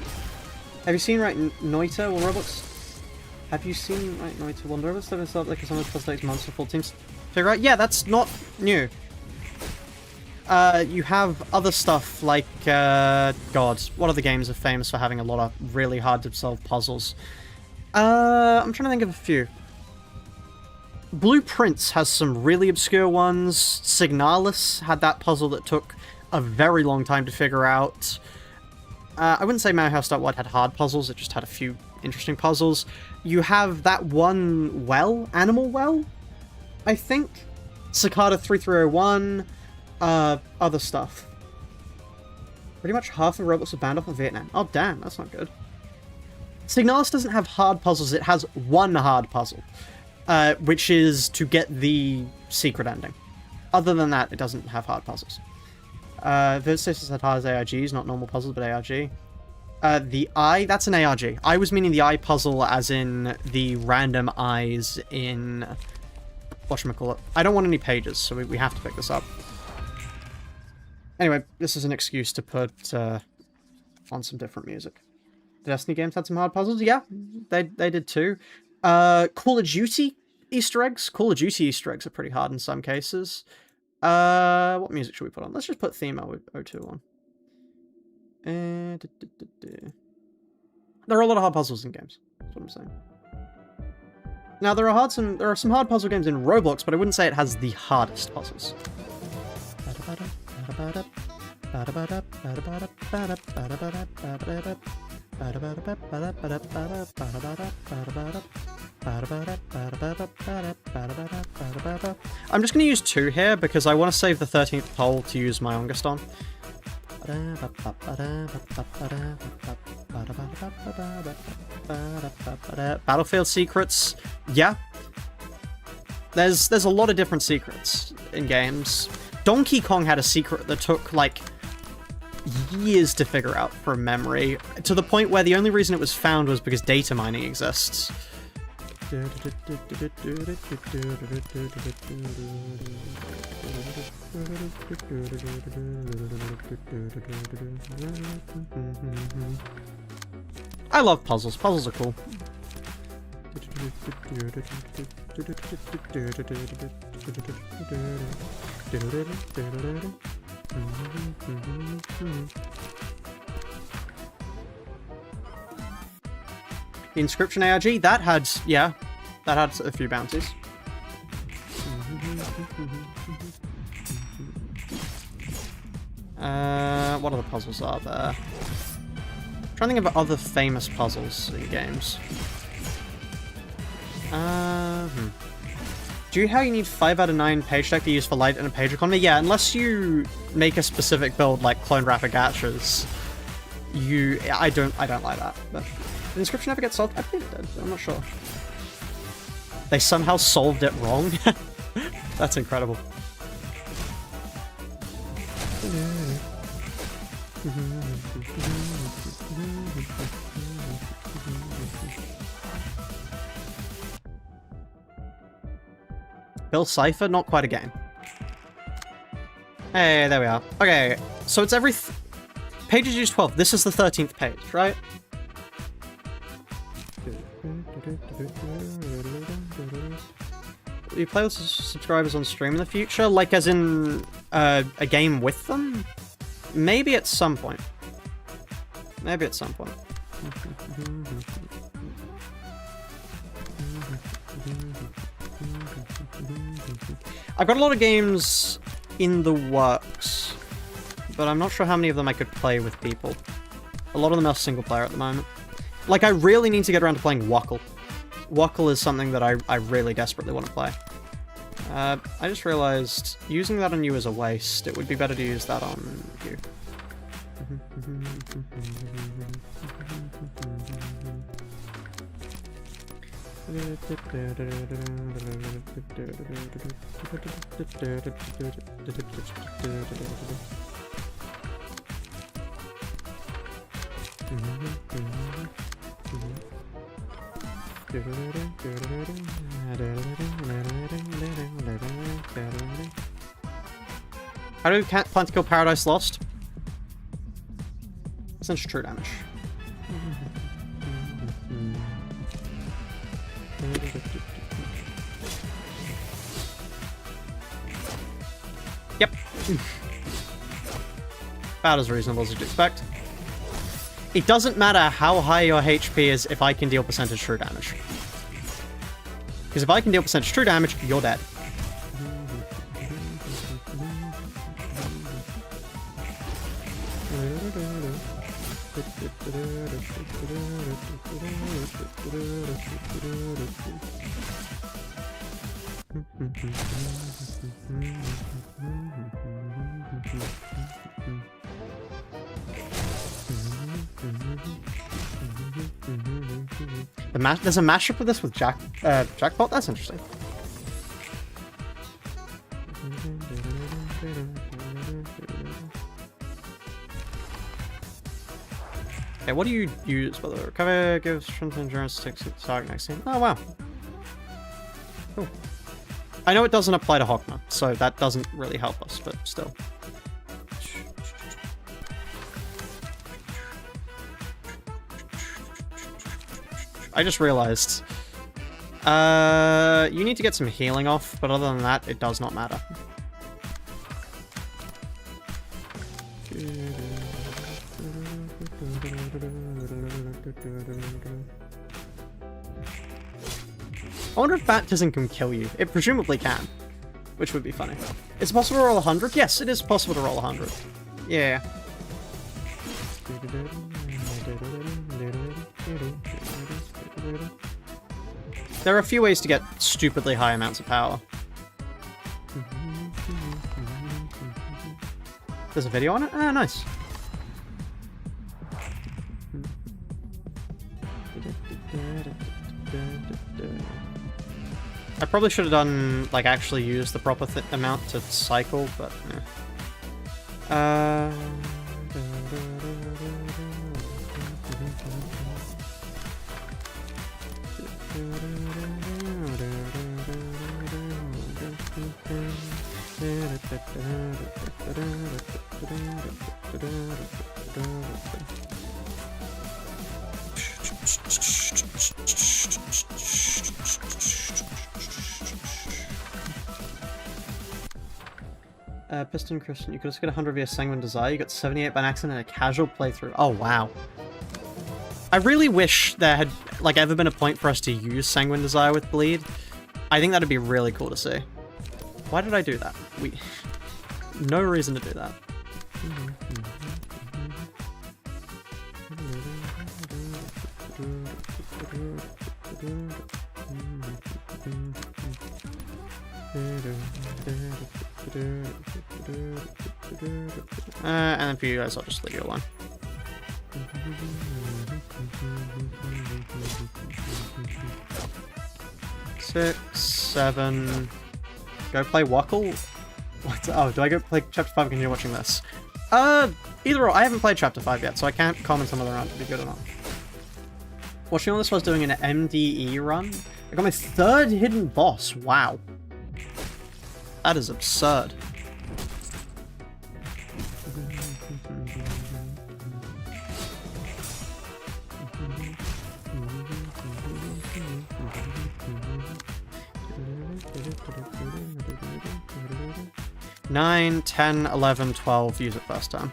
Have you seen Noita or Roblox? Have you seen Noita or Roblox? That is like some of the puzzles monster full teams figure out. Yeah, that's not new. You have other stuff like, God, what other games are famous for having a lot of really hard to solve puzzles? I'm trying to think of a few. Blueprints has some really obscure ones. Signalis had that puzzle that took a very long time to figure out. I wouldn't say Madhouse.Wide had hard puzzles, it just had a few interesting puzzles. You have that one well, Animal Well, I think. Cicada 3301, other stuff. Pretty much half of Roblox were banned off of Vietnam. Oh damn, that's not good. Signalis doesn't have hard puzzles, it has one hard puzzle. Which is to get the secret ending. Other than that, it doesn't have hard puzzles. Versus had hard as ARGs, not normal puzzles, but ARG. The eye, that's an ARG. I was meaning the eye puzzle as in the random eyes in... whatchamacallit. I don't want any pages, so we have to pick this up. Anyway, this is an excuse to put on some different music. The Destiny games had some hard puzzles? Yeah, they did too. Call of Duty Easter eggs? Call of Duty Easter eggs are pretty hard in some cases. What music should we put on? Let's just put Theme 02 on. There are a lot of hard puzzles in games. That's what I'm saying. Now, there are some hard puzzle games in Roblox, but I wouldn't say it has the hardest puzzles. I'm just going to use 2 here because I want to save the 13th pole to use my Ongest on. Battlefield secrets. Yeah. There's a lot of different secrets in games. Donkey Kong had a secret that took, like, years to figure out from memory, to the point where the only reason it was found was because data mining exists. I love puzzles. Puzzles are cool. The Inscription ARG, that had a few bounties. What other puzzles are there? I'm trying to think of other famous puzzles in games. Do you know how you need 5 out of 9 page tech to use for light and a page economy? Yeah, unless you make a specific build like Clone Rapid Gachas, I don't like that. But the Inscription ever get solved? I think it did. I'm not sure. They somehow solved it wrong. That's incredible. Bill Cipher, not quite a game. Hey, there we are. Okay, so it's every... pages use 12. This is the 13th page, right? You play with subscribers on stream in the future? Like, as in, a game with them? Maybe at some point. Maybe at some point. I've got a lot of games in the works, but I'm not sure how many of them I could play with people. A lot of them are single player at the moment. Like, I really need to get around to playing Wackle. Wackle is something that I really desperately want to play. I just realized using that on you is a waste. It would be better to use that on you. How do plan to kill Paradise Lost? Essential true damage. Yep. About as reasonable as you'd expect. It doesn't matter how high your HP is if I can deal percentage true damage. Because if I can deal percentage true damage, you're dead. There's a mashup of this with Jackpot? That's interesting. Okay, what do you use for the recover? Gives strength and endurance, takes it to target next scene. Oh, wow. Cool. I know it doesn't apply to Hokma, so that doesn't really help us, but still. I just realized. You need to get some healing off, but other than that, it does not matter. I wonder if baptism can kill you. It presumably can, which would be funny. Is it possible to roll 100? Yes, it is possible to roll 100. Yeah. There are a few ways to get stupidly high amounts of power. There's a video on it? Ah, nice. I probably should have done, like, actually use the proper amount to cycle, but yeah. Piston Christian, you could also get 100 via Sanguine Desire. You got 78 by an accident in a casual playthrough. Oh, wow. I really wish there had, like, ever been a point for us to use Sanguine Desire with Bleed. I think that'd be really cool to see. Why did I do that? No reason to do that. And then for you guys, I'll just leave you alone. Six, 7. Go play Wackle? What? Oh, do I go play Chapter 5 when you're watching this? Either or. I haven't played Chapter 5 yet, so I can't comment on whether or not it'd be good or not. Watching all this, I was doing an MDE run. I got my 3rd hidden boss. Wow. That is absurd. Nine, 10, 11, 12. Use it first time.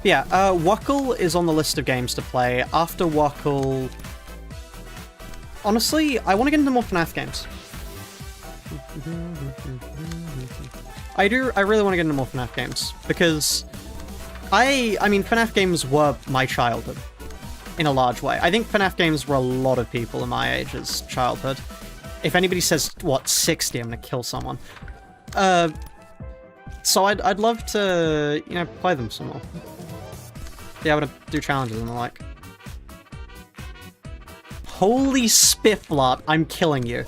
Yeah, Wuckle is on the list of games to play. After Wuckle... Honestly, I want to get into more FNAF games. I really want to get into more FNAF games, because I mean, FNAF games were my childhood, in a large way. I think FNAF games were a lot of people in my age's childhood. If anybody says, what, 60, I'm gonna kill someone. So I'd love to, you know, play them some more. Be able to do challenges and the like. Holy spifflop, I'm killing you.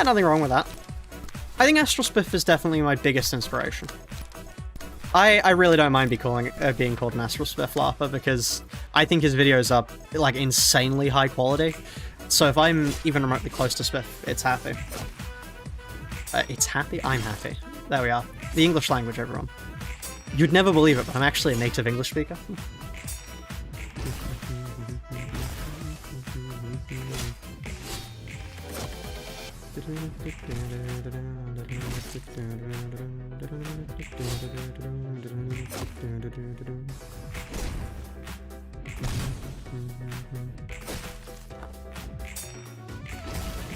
Nothing wrong with that. I think Astral Spiff is definitely my biggest inspiration. I really don't mind being called an Astral Spiff larper, because I think his videos are, like, insanely high quality. So if I'm even remotely close to Spiff, it's happy. It's happy? I'm happy. There we are. The English language, everyone. You'd never believe it, but I'm actually a native English speaker.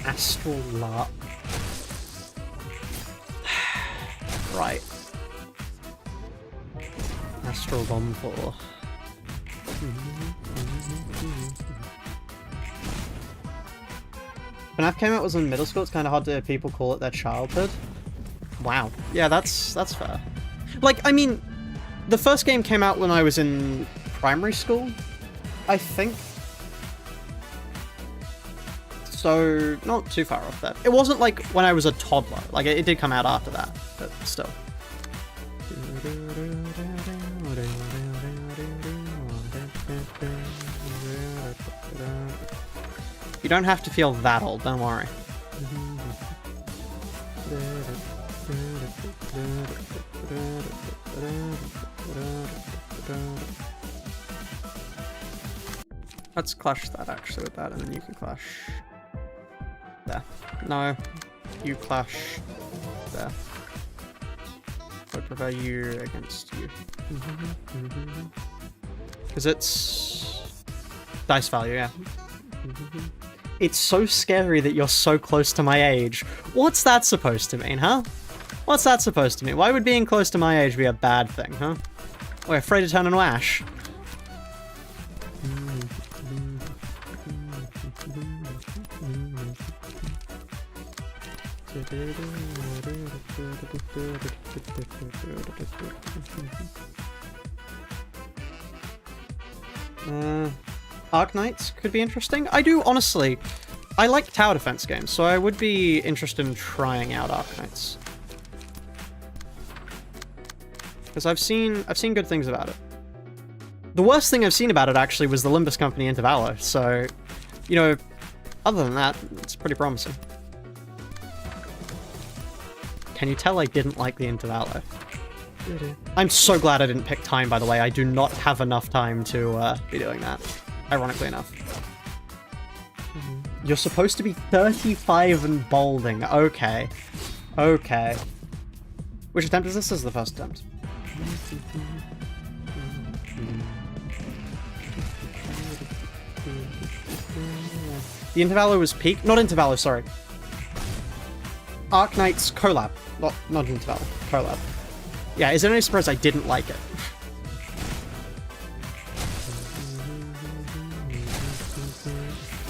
Astral LARP. Right. Astral Bomb 4. FNAF came out was in middle school. It's kind of hard to people call it their childhood. Wow. Yeah, that's fair. Like, I mean, the first game came out when I was in primary school, I think. So, not too far off that. It wasn't like when I was a toddler. Like, it did come out after that, but still. You don't have to feel that old, don't worry. Let's clash that actually with that, and then you can clash there. No, you clash there. I prefer you against you. Because it's dice value, yeah. It's so scary that you're so close to my age. What's that supposed to mean, huh? What's that supposed to mean? Why would being close to my age be a bad thing, huh? We're afraid to turn into ash. Arknights could be interesting. I do, honestly. I like tower defense games, so I would be interested in trying out Arknights. Because I've seen good things about it. The worst thing I've seen about it, actually, was the Limbus Company Intervallo, so, you know, other than that, it's pretty promising. Can you tell I didn't like the Intervallo? I'm so glad I didn't pick time, by the way. I do not have enough time to be doing that, ironically enough. You're supposed to be 35 and balding. Okay. Okay. Which attempt is this? This is the first attempt. The Intervallo was peak. Not Intervallo, sorry. Arknights collab. Not Intervallo. Collab. Yeah, is it any surprise I didn't like it?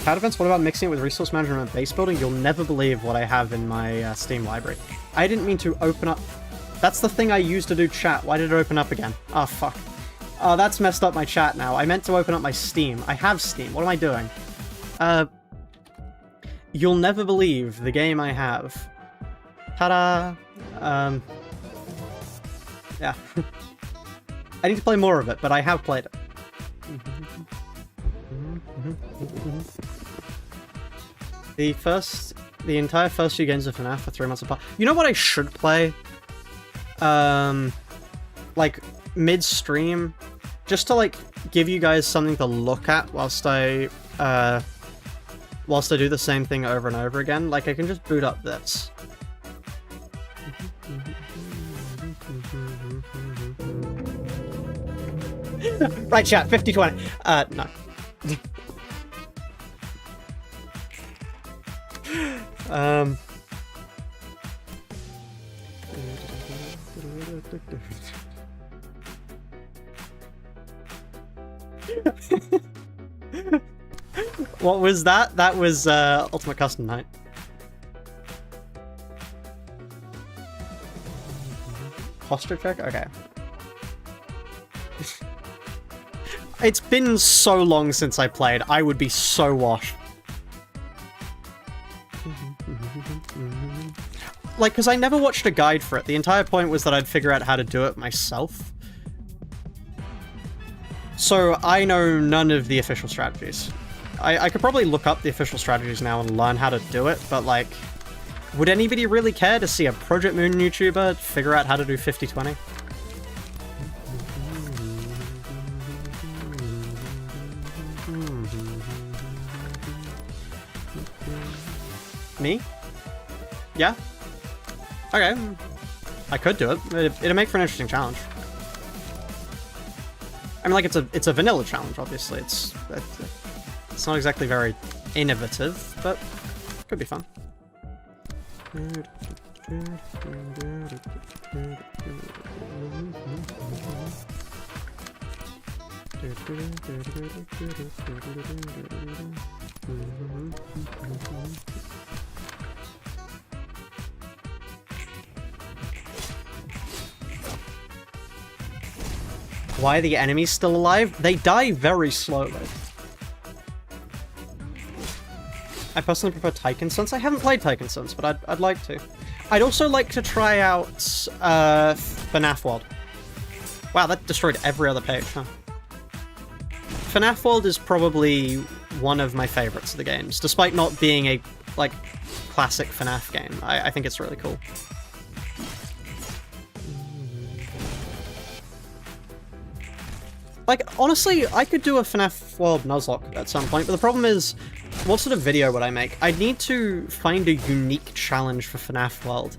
Tower defense, what about mixing it with resource management and base building? You'll never believe what I have in my Steam library. I didn't mean to open up... That's the thing I used to do chat. Why did it open up again? Oh, fuck. Oh, that's messed up my chat now. I meant to open up my Steam. I have Steam. What am I doing? You'll never believe the game I have. Ta-da! Yeah. I need to play more of it, but I have played it. The entire first few games of FNAF are 3 months apart. You know what I should play? Like, mid-stream? Just to, like, give you guys something to look at whilst I, whilst I do the same thing over and over again. Like, I can just boot up this. Right, chat, 50-20. No. What was that? That was Ultimate Custom Night. Posture check? Okay. It's been so long since I played, I would be so washed. Like, because I never watched a guide for it. The entire point was that I'd figure out how to do it myself. So I know none of the official strategies. I could probably look up the official strategies now and learn how to do it, but like, would anybody really care to see a Project Moon YouTuber figure out how to do 50-20? Me? Yeah? Okay. I could do it. It'd make for an interesting challenge. I mean, like, it's a vanilla challenge, obviously. It's not exactly very innovative, but it could be fun. Why are the enemies still alive? They die very slowly. I personally prefer Taiken Sense. I haven't played Taiken Sense, but I'd like to. I'd also like to try out FNAF World. Wow, that destroyed every other page, huh? FNAF World is probably one of my favorites of the games, despite not being a, like, classic FNAF game. I think it's really cool. Like, honestly, I could do a FNAF World Nuzlocke at some point, but the problem is, what sort of video would I make? I'd need to find a unique challenge for FNAF World,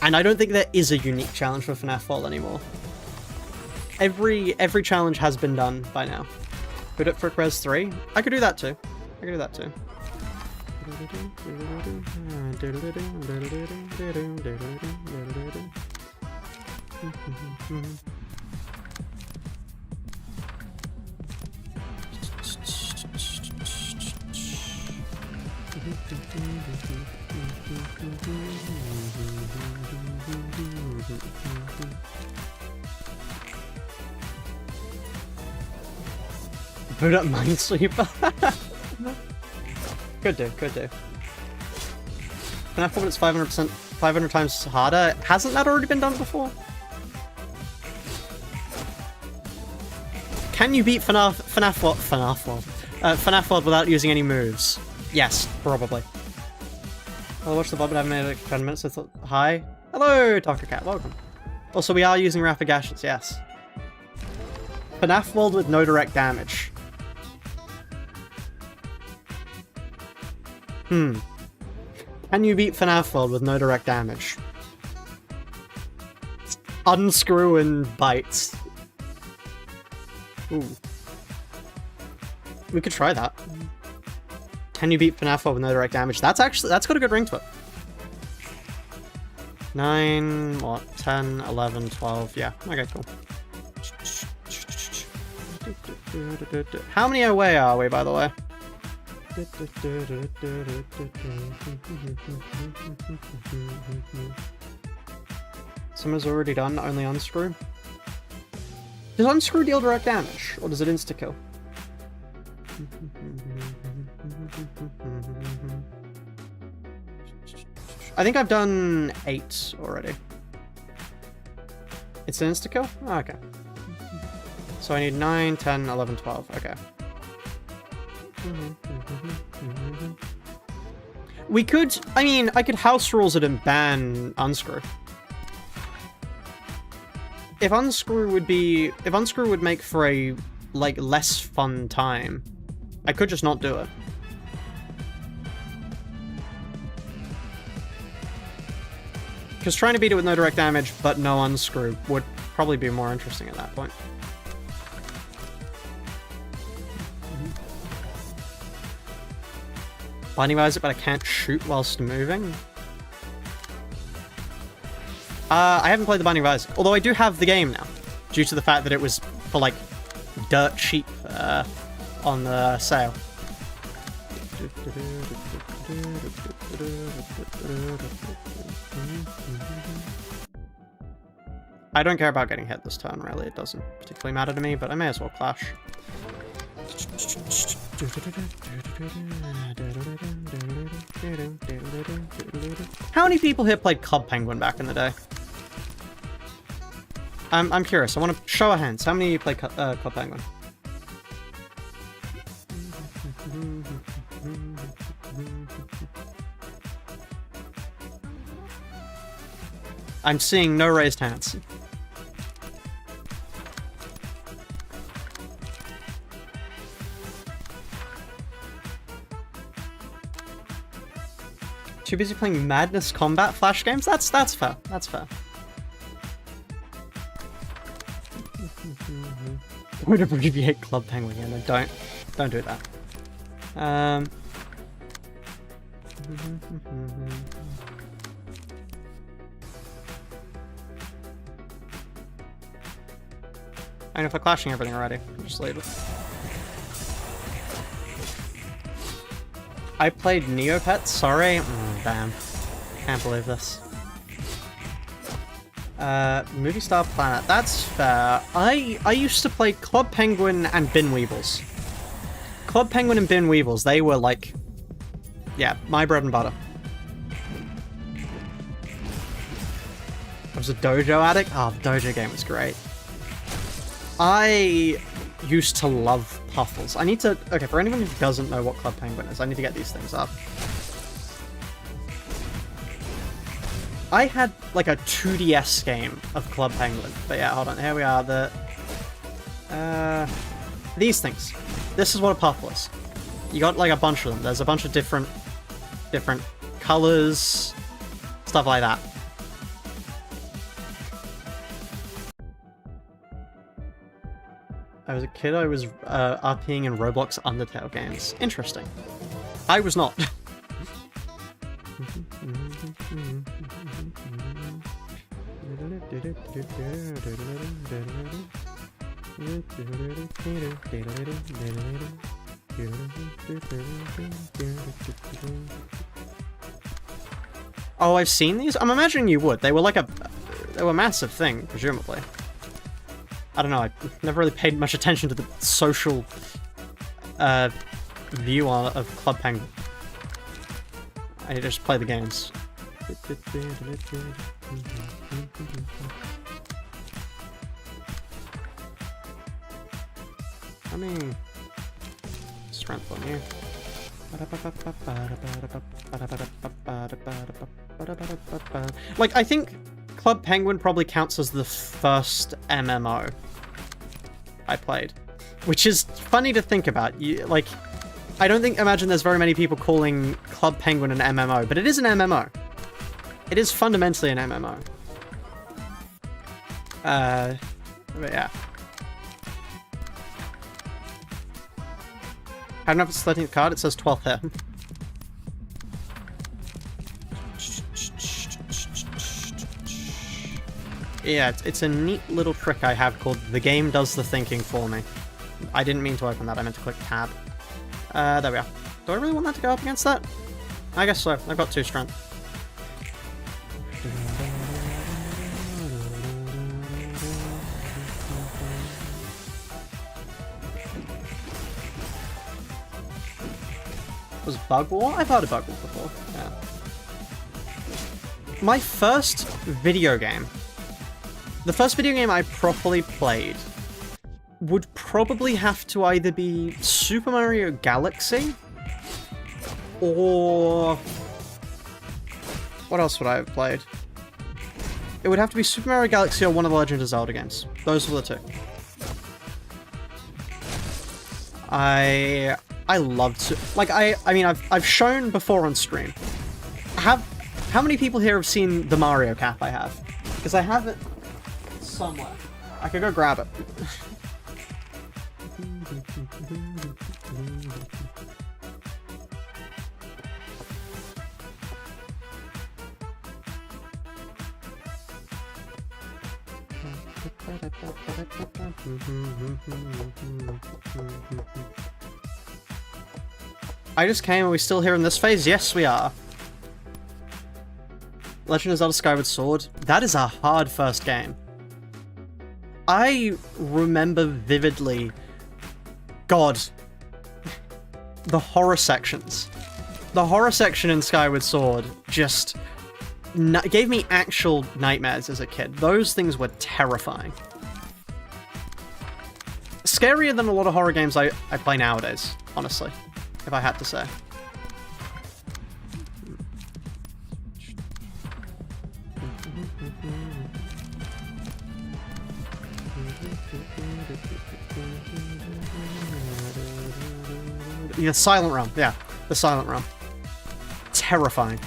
and I don't think there is a unique challenge for FNAF World anymore. Every challenge has been done by now. Put it for Res 3? I could do that too. I could do that too. Boot up Minesweeper. Could do. FNAF World is 500 times harder. Hasn't that already been done before? Can you beat FNAF World without using any moves? Yes, probably. I'll watch the VOD, but I haven't made it 10 minutes. I thought, hi. Hello, Dr. Cat, welcome. Also, we are using Rapid Gashes, yes. FNAF World with no direct damage. Can you beat FNAF World with no direct damage? Unscrew and bites. Ooh. We could try that. Can you beat FNAF World with no direct damage? That's got a good ring to it. 9, what, 10, 11, 12, yeah. Okay, cool. How many away are we, by the way? Summer's already done, only unscrew. Does unscrew deal direct damage, or does it insta-kill? I think I've done 8 already. It's an insta-kill? Oh, okay. So I need 9, 10, 11, 12. Okay. We could... I mean, I could house rules it and ban unscrew. If unscrew would make for a, like, less fun time, I could just not do it. Because trying to beat it with no direct damage, but no unscrew, would probably be more interesting at that point. Binding visor, but I can't shoot whilst moving. I haven't played the Binding Visor, although I do have the game now, due to the fact that it was for like dirt cheap on the sale. I don't care about getting hit this turn, really. It doesn't particularly matter to me, but I may as well clash. How many people here played Club Penguin back in the day? I'm curious. I want to show of hands. How many of you played Club Penguin? I'm seeing no raised hands. Too busy playing Madness Combat Flash games? That's fair. That's fair. I would abbreviate Club Penguin again. No, don't do that. And if I'm clashing everything already, just leave it. I played Neopets, sorry. Damn. Can't believe this. Movie Star Planet, that's fair. I used to play Club Penguin and Bin Weevils. Club Penguin and Bin Weevils, they were like... yeah, my bread and butter. I was a Dojo addict? Oh, the Dojo game was great. I used to love Puffles. I need to... okay, for anyone who doesn't know what Club Penguin is, I need to get these things up. I had like a 2DS game of Club Penguin. But yeah, hold on. Here we are. These things. This is what a Puffle is. You got like a bunch of them. There's a bunch of different colors, stuff like that. I was a kid, I was RPing in Roblox Undertale games. Interesting. I was not. Oh, I've seen these? I'm imagining you would. They were like they were a massive thing, presumably. I don't know, I never really paid much attention to the social view of Club Penguin. I need to just play the games. I mean, strength on you. Like, I think Club Penguin probably counts as the first MMO I played, which is funny to think about. Like, I don't imagine there's very many people calling Club Penguin an MMO, but it is an MMO. It is fundamentally an MMO. But yeah. I don't know if it's the 13th card, it says 12th here. Yeah, it's a neat little trick I have called The Game Does the Thinking For Me. I didn't mean to open that, I meant to click tab. There we are. Do I really want that to go up against that? I guess so, I've got 2 strength. Was Bug War? I've heard of Bug War before, yeah. My first video game... the first video game I properly played would probably have to either be Super Mario Galaxy or... what else would I have played? It would have to be Super Mario Galaxy or one of the Legend of Zelda games. Those were the 2. I loved to... like, I mean, I've shown before on stream. How many people here have seen the Mario cap I have? Because I have it somewhere. I could go grab it. I just came. Are we still here in this phase? Yes, we are. Legend of Zelda Skyward Sword. That is a hard first game. I remember vividly... God. The horror sections. The horror section in Skyward Sword just... gave me actual nightmares as a kid. Those things were terrifying. Scarier than a lot of horror games I play nowadays, honestly. If I had to say. The Silent Realm, yeah. The Silent Realm. Terrifying.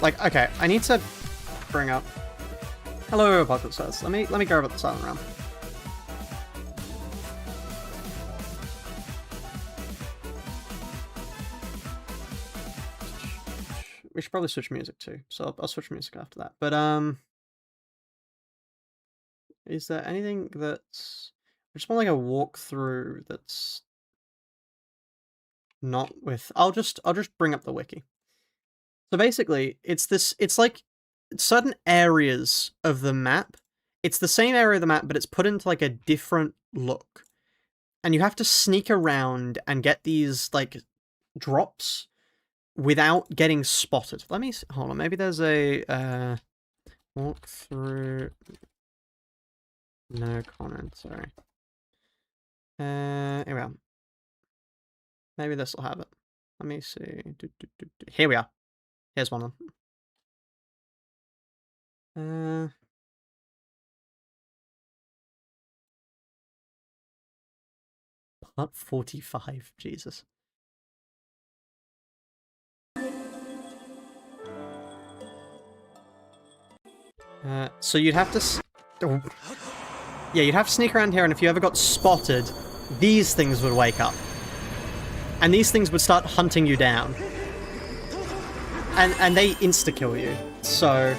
Like, okay, I need to bring up... Hello, Apocalypse Earth. Let me go over the Silent Realm. We should probably switch music too, so I'll switch music after that. But is there anything that's... I just want like a walkthrough that's not with... I'll just bring up the wiki. So basically, it's like certain areas of the map. It's the same area of the map, but it's put into like a different look. And you have to sneak around and get these like drops without getting spotted. Let me hold on. Maybe there's a walkthrough. No comment. Sorry. Here we are. Maybe this will have it. Let me see. Here we are. Here's one of them. Part 45. Jesus. So you'd have to... Yeah, you'd have to sneak around here, and if you ever got spotted, these things would wake up. And these things would start hunting you down. And they insta-kill you. So...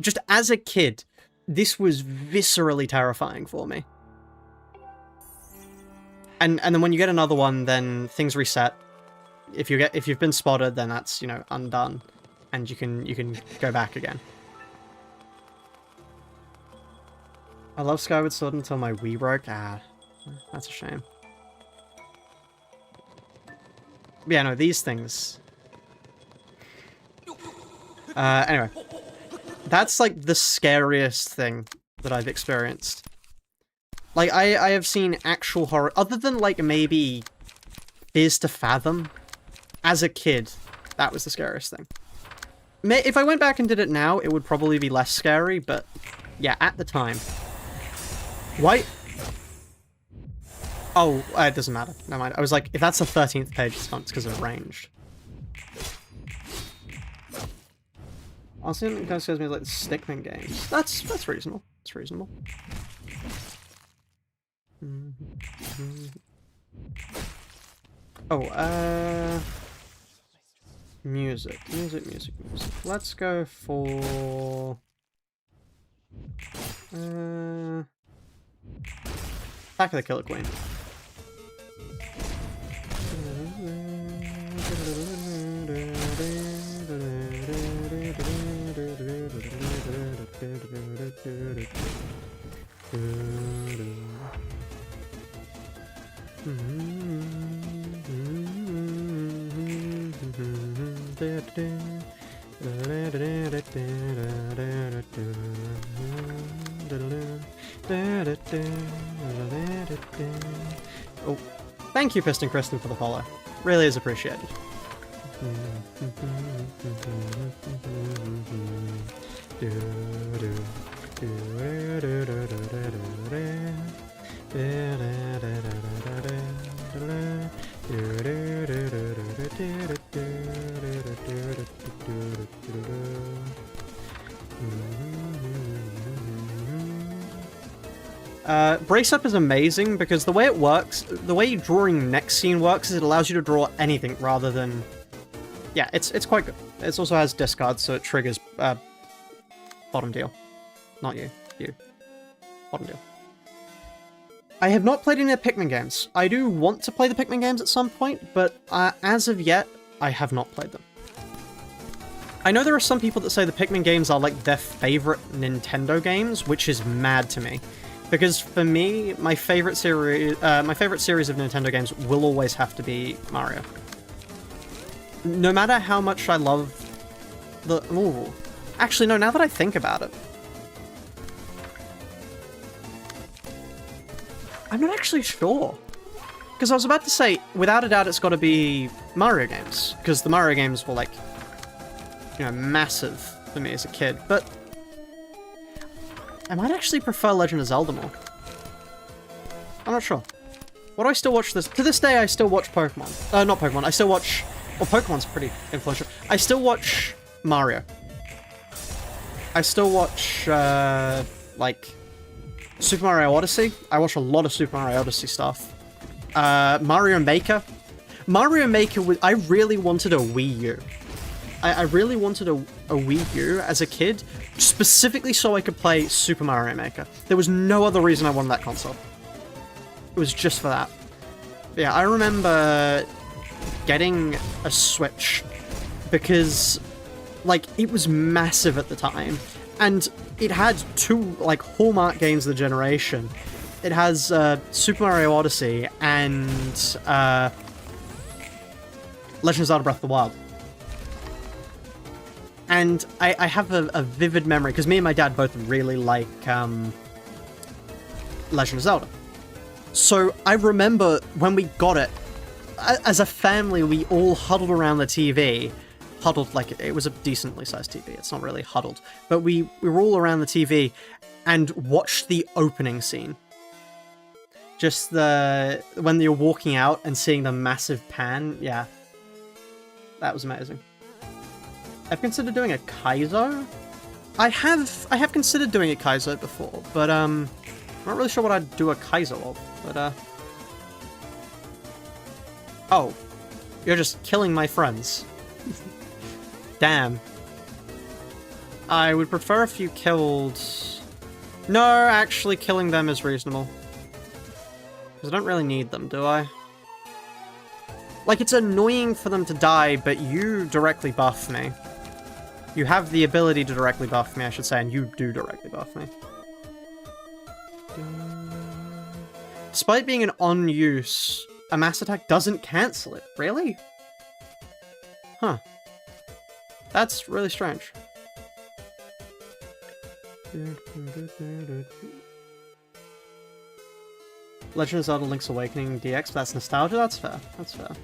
Just as a kid, this was viscerally terrifying for me. And then when you get another one, then things reset. If you've been spotted, then that's, you know, undone. And you can go back again. I love Skyward Sword until my Wii broke. Ah, that's a shame. Yeah, no, these things. Anyway. That's like the scariest thing that I've experienced. Like, I have seen actual horror, other than like maybe Fears to Fathom. As a kid, that was the scariest thing. If I went back and did it now, it would probably be less scary, but yeah, at the time. Why? Oh, it doesn't matter. Never mind. I was like, if that's the 13th page, it's because of ranged. Honestly, it kind of scares me like the Stickman games. That's reasonable. It's reasonable. Oh, music. Let's go for... Attack of the Killer Queen. Oh, thank you, Piston Kristen, for the follow. Really is appreciated. Brace Up is amazing because the way it works, the way drawing next scene works is it allows you to draw anything rather than... Yeah, it's quite good. It also has discards, so it triggers bottom deal. Not you. You. Bottom deal. I have not played any of the Pikmin games. I do want to play the Pikmin games at some point, but as of yet, I have not played them. I know there are some people that say the Pikmin games are like their favorite Nintendo games, which is mad to me. Because for me, my favorite series of Nintendo games will always have to be Mario. No matter how much I love the... Ooh. Actually, no, now that I think about it. I'm not actually sure. Because I was about to say, without a doubt, it's got to be Mario games. Because the Mario games were, like, you know, massive for me as a kid. But I might actually prefer Legend of Zelda more. I'm not sure. Why do I still watch this? To this day, I still watch Pokemon. Not Pokemon. I still watch... Well, Pokemon's pretty influential. I still watch Mario. I still watch, like... Super Mario Odyssey. I watch a lot of Super Mario Odyssey stuff. Mario Maker. Mario Maker was... I really wanted a Wii U. I really wanted a Wii U as a kid, specifically so I could play Super Mario Maker. There was no other reason I wanted that console. It was just for that. But yeah, I remember getting a Switch because, like, it was massive at the time. And it had two, like, hallmark games of the generation. It has Super Mario Odyssey and Legend of Zelda Breath of the Wild. And I have a vivid memory, because me and my dad both really like Legend of Zelda. So I remember when we got it, as a family, we all huddled around the TV. Huddled, like, it was a decently sized TV, it's not really huddled. But we were all around the TV and watched the opening scene. Just when you're walking out and seeing the massive pan, yeah. That was amazing. I've considered doing a Kaizo. I have considered doing a Kaizo before, but I'm not really sure what I'd do a Kaizo of. But oh, you're just killing my friends. Damn. I would prefer if you killed... No, actually killing them is reasonable. Because I don't really need them, do I? Like, it's annoying for them to die, but you directly buff me. You have the ability to directly buff me, I should say, and you do directly buff me. Despite being an on-use, a mass attack doesn't cancel it. Really? Huh. That's really strange. Legend of Zelda Link's Awakening DX, that's nostalgia? That's fair. That's fair.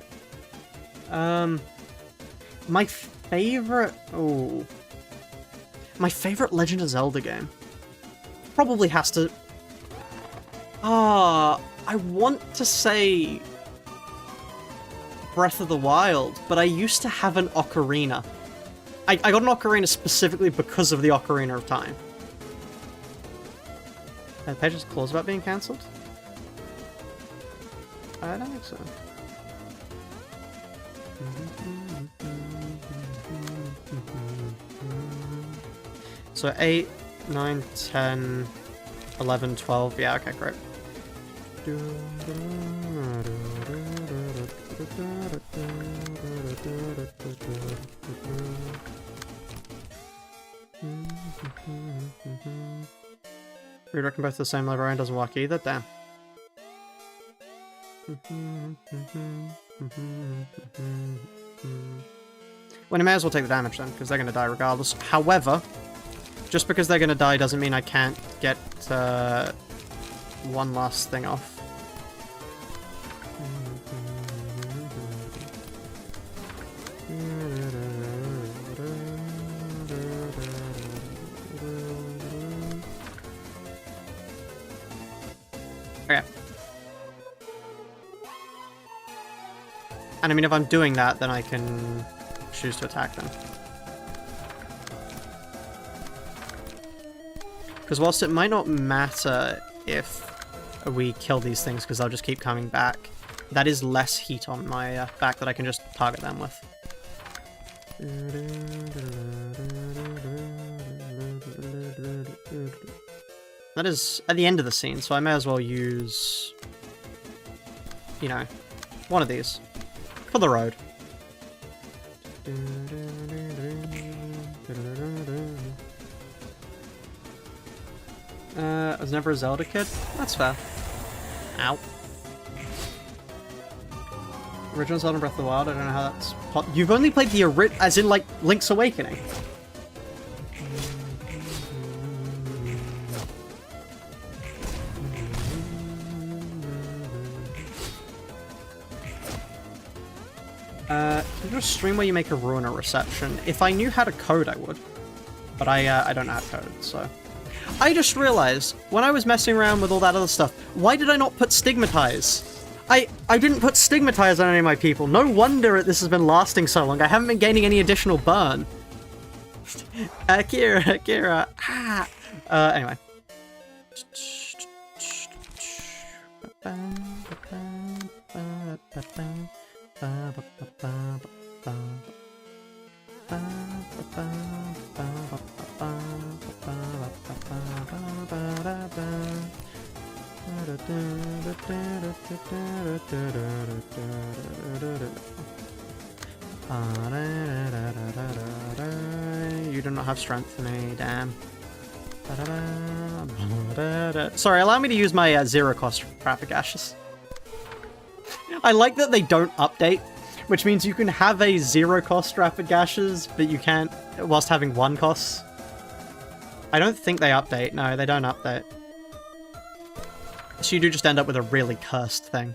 My favorite... Oh. My favorite Legend of Zelda game probably has to... I want to say Breath of the Wild, but I used to have an Ocarina. I got an Ocarina specifically because of the Ocarina of Time. Are the pages clause about being cancelled? I don't think so. So 8, 9, 10, 11, 12. Yeah, okay, great. Redirecting both to the same librarian doesn't work either? Damn. Well, I may as well take the damage then, because they're going to die regardless. However, just because they're going to die doesn't mean I can't get one last thing off. Okay. And I mean, if I'm doing that, then I can choose to attack them. Because whilst it might not matter if we kill these things, because they'll just keep coming back, that is less heat on my back that I can just target them with. That is at the end of the scene, so I may as well use, you know, one of these for the road. I was never a Zelda kid. That's fair. Ow. Original Zelda Breath of the Wild, I don't know how that's... You've only played the as in, like, Link's Awakening. Can you do a stream where you make a Ruina reception? If I knew how to code, I would. But I don't know how to code, so... I just realized, when I was messing around with all that other stuff, why did I not put stigmatize? I didn't put stigmatize on any of my people. No wonder this has been lasting so long. I haven't been gaining any additional burn. Akira. Ah. Anyway. You do not have strength for me, damn. Sorry, allow me to use my zero-cost traffic ashes. I like that they don't update, which means you can have a zero-cost traffic ashes, but you can't whilst having one cost. I don't think they update. No, they don't update. So you do just end up with a really cursed thing.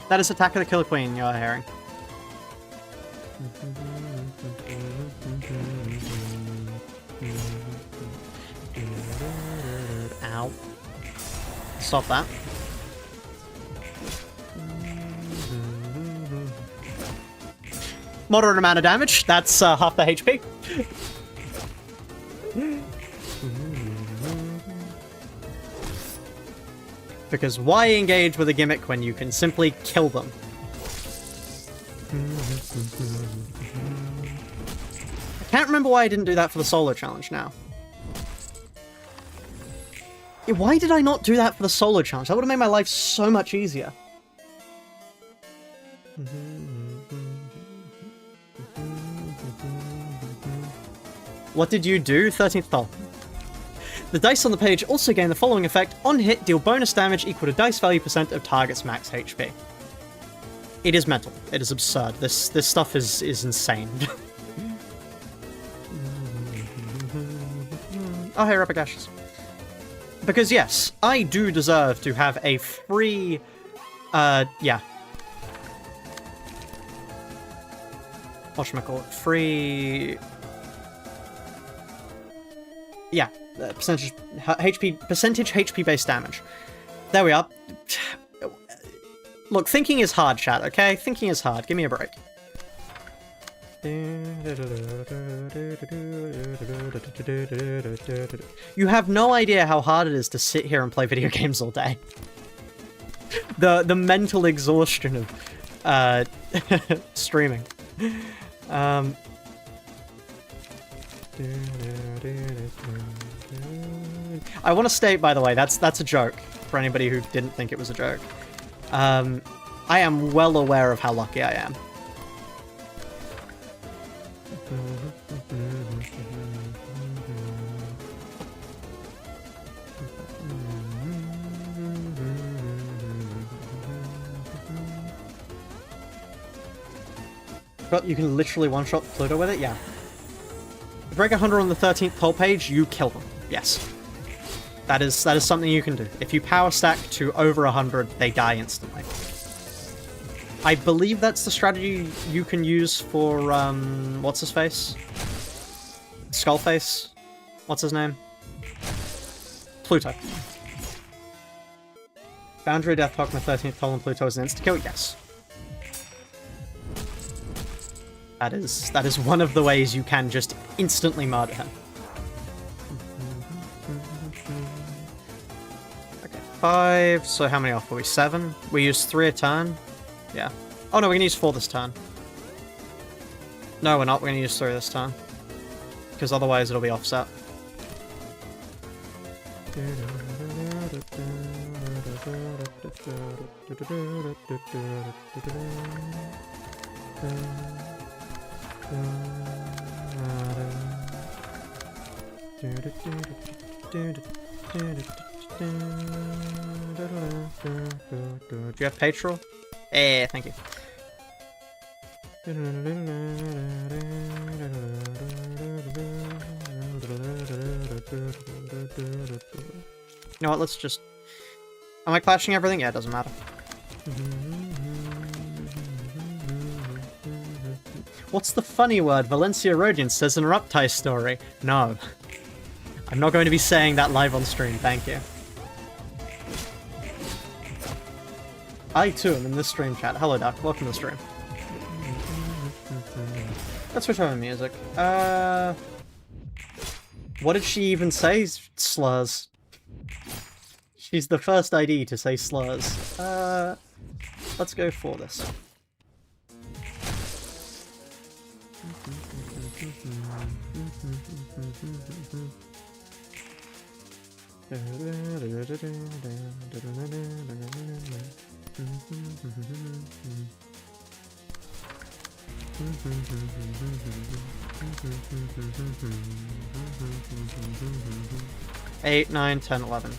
That is Attack of the Killer Queen you're hearing. Ow. Stop that. Moderate amount of damage. That's half the HP. Because why engage with a gimmick when you can simply kill them? I can't remember why I didn't do that for the solo challenge now. Why did I not do that for the solo challenge? That would have made my life so much easier. What did you do? 13th doll. The dice on the page also gain the following effect. On hit, deal bonus damage equal to dice value % of target's max HP. It is mental. It is absurd. This stuff is insane. Oh, hey, Epic Ashes. Because yes, I do deserve to have a free... yeah. Whatchamacallit? Free... Yeah. Percentage HP based damage. There we are. Look, thinking is hard, chat, okay? Thinking is hard. Give me a break. You have no idea how hard it is to sit here and play video games all day. The mental exhaustion of streaming. I want to state, by the way, that's a joke, for anybody who didn't think it was a joke. I am well aware of how lucky I am. forgot you can literally one-shot Pluto with it? Yeah. If you rank 100 on the 13th poll page, you kill them. Yes. That is something you can do. If you power stack to over 100, they die instantly. I believe that's the strategy you can use for, what's-his-face? Skullface? What's his name? Pluto. Boundary Death Hokma 13th poll and Pluto is an insta-kill? Yes. That is one of the ways you can just instantly murder him. Okay, 5, so how many off are we? 7? We use 3 a turn? Yeah. Oh no, we're gonna use 4 this turn. No, we're not. We're gonna use 3 this turn. Because otherwise it'll be offset. Do you have Patral? Eh, thank you. You know what, let's just... Am I clashing everything? Yeah, it doesn't matter. What's the funny word Valencia Rodian says in a Reptile story? No. I'm not going to be saying that live on stream, thank you. I too am in this stream chat. Hello Duck, welcome to the stream. Let's switch over to music. What did she even say? Slurs. She's the first ID to say slurs. Let's go for this. Eight, 9, 10, 11.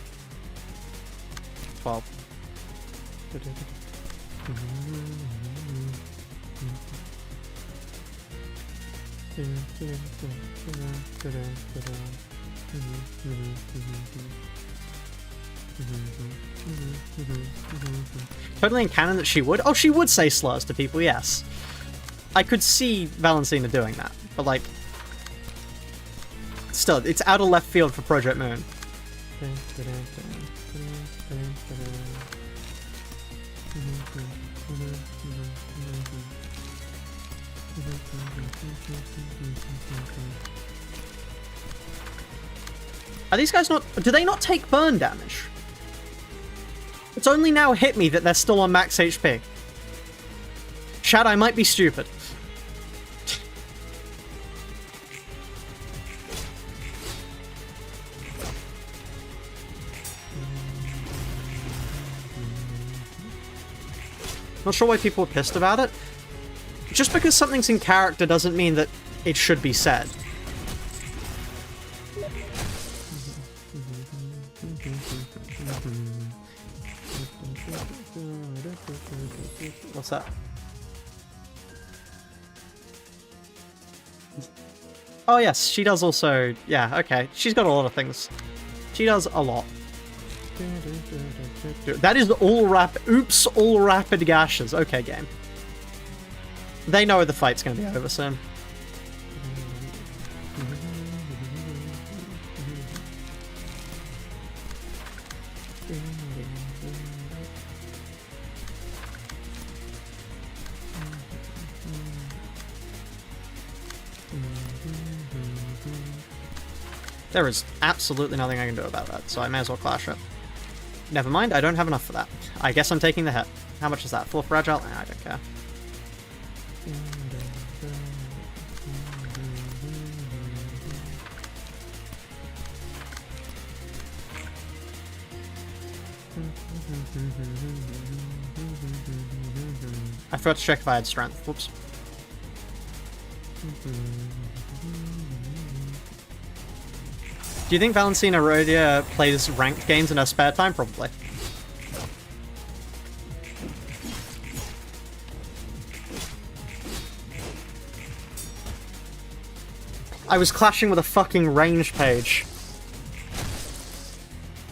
12. Totally in canon that she would? Oh, she would say slurs to people, yes. I could see Valentina doing that, but like... Still, it's out of left field for Project Moon. Are these guys not... Do they not take burn damage? It's only now hit me that they're still on max HP. Chad, I might be stupid. Not sure why people are pissed about it. Just because something's in character doesn't mean that it should be said. What's that? Oh yes, she does also... Yeah, okay. She's got a lot of things. She does a lot. That is all rapid... Oops, all rapid gashes. Okay, game. They know the fight's gonna be over soon. There is absolutely nothing I can do about that, so I may as well clash it. Never mind, I don't have enough for that. I guess I'm taking the hit. How much is that? 4 fragile? Nah, I don't care. I forgot to check if I had strength. Whoops. Do you think Valentina Rodia plays ranked games in her spare time? Probably. I was clashing with a fucking range page.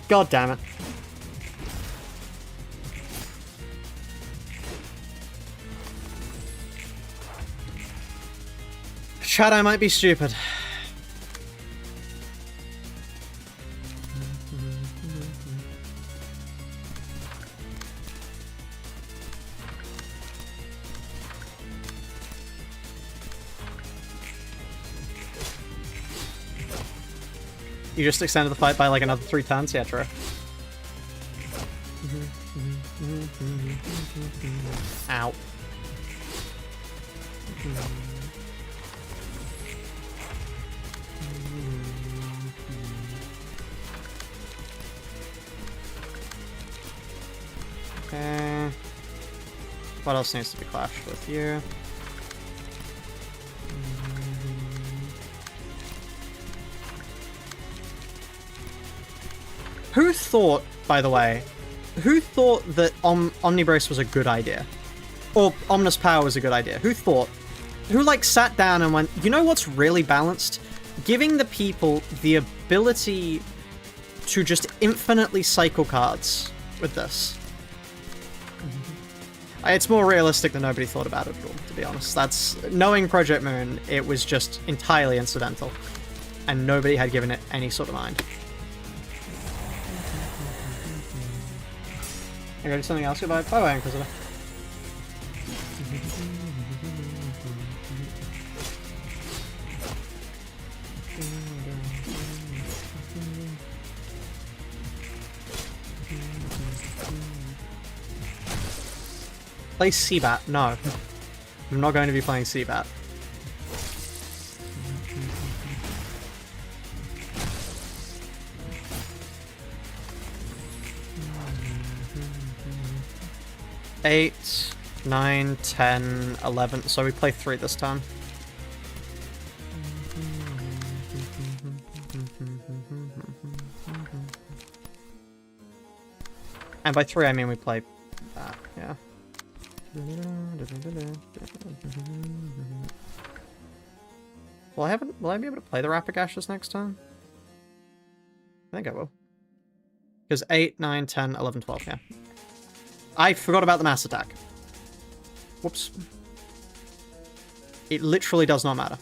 God damn it. Chat, I might be stupid. You just extended the fight by like another 3 turns? Yeah, true. Ow. Okay. What else needs to be clashed with you? Who thought, by the way, who thought that Omnibrace was a good idea? Or Omnis Power was a good idea? Who thought? Who, like, sat down and went, you know what's really balanced? Giving the people the ability to just infinitely cycle cards with this. It's more realistic than nobody thought about it at all, to be honest. That's, knowing Project Moon, it was just entirely incidental. And nobody had given it any sort of mind. I gotta do something else goodbye. Bye bye, Inquisitor. Play Seabat? No. I'm not going to be playing Seabat. Eight, 9, 10, 11. So we play 3 this time. And by 3 I mean we play that, yeah. Will I be able to play the Rapid Ashes next time? I think I will. Because 8, 9, 10, 11, 12, yeah. I forgot about the mass attack. Whoops. It literally does not matter.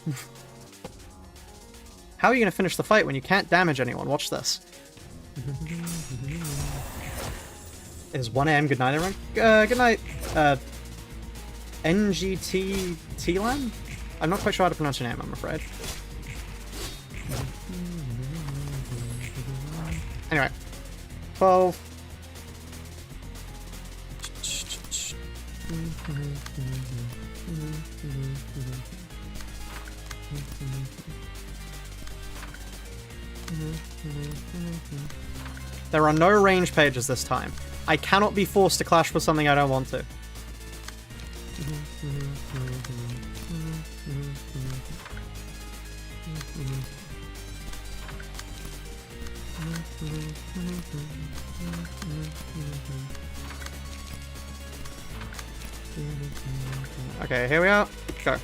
How are you going to finish the fight when you can't damage anyone? Watch this. It is 1 AM. Good night, everyone. Good night, NGT Tlan? I'm not quite sure how to pronounce your name, I'm afraid. Anyway. 12. There are no range pages this time. I cannot be forced to clash with something I don't want to. Okay, here we are. Go.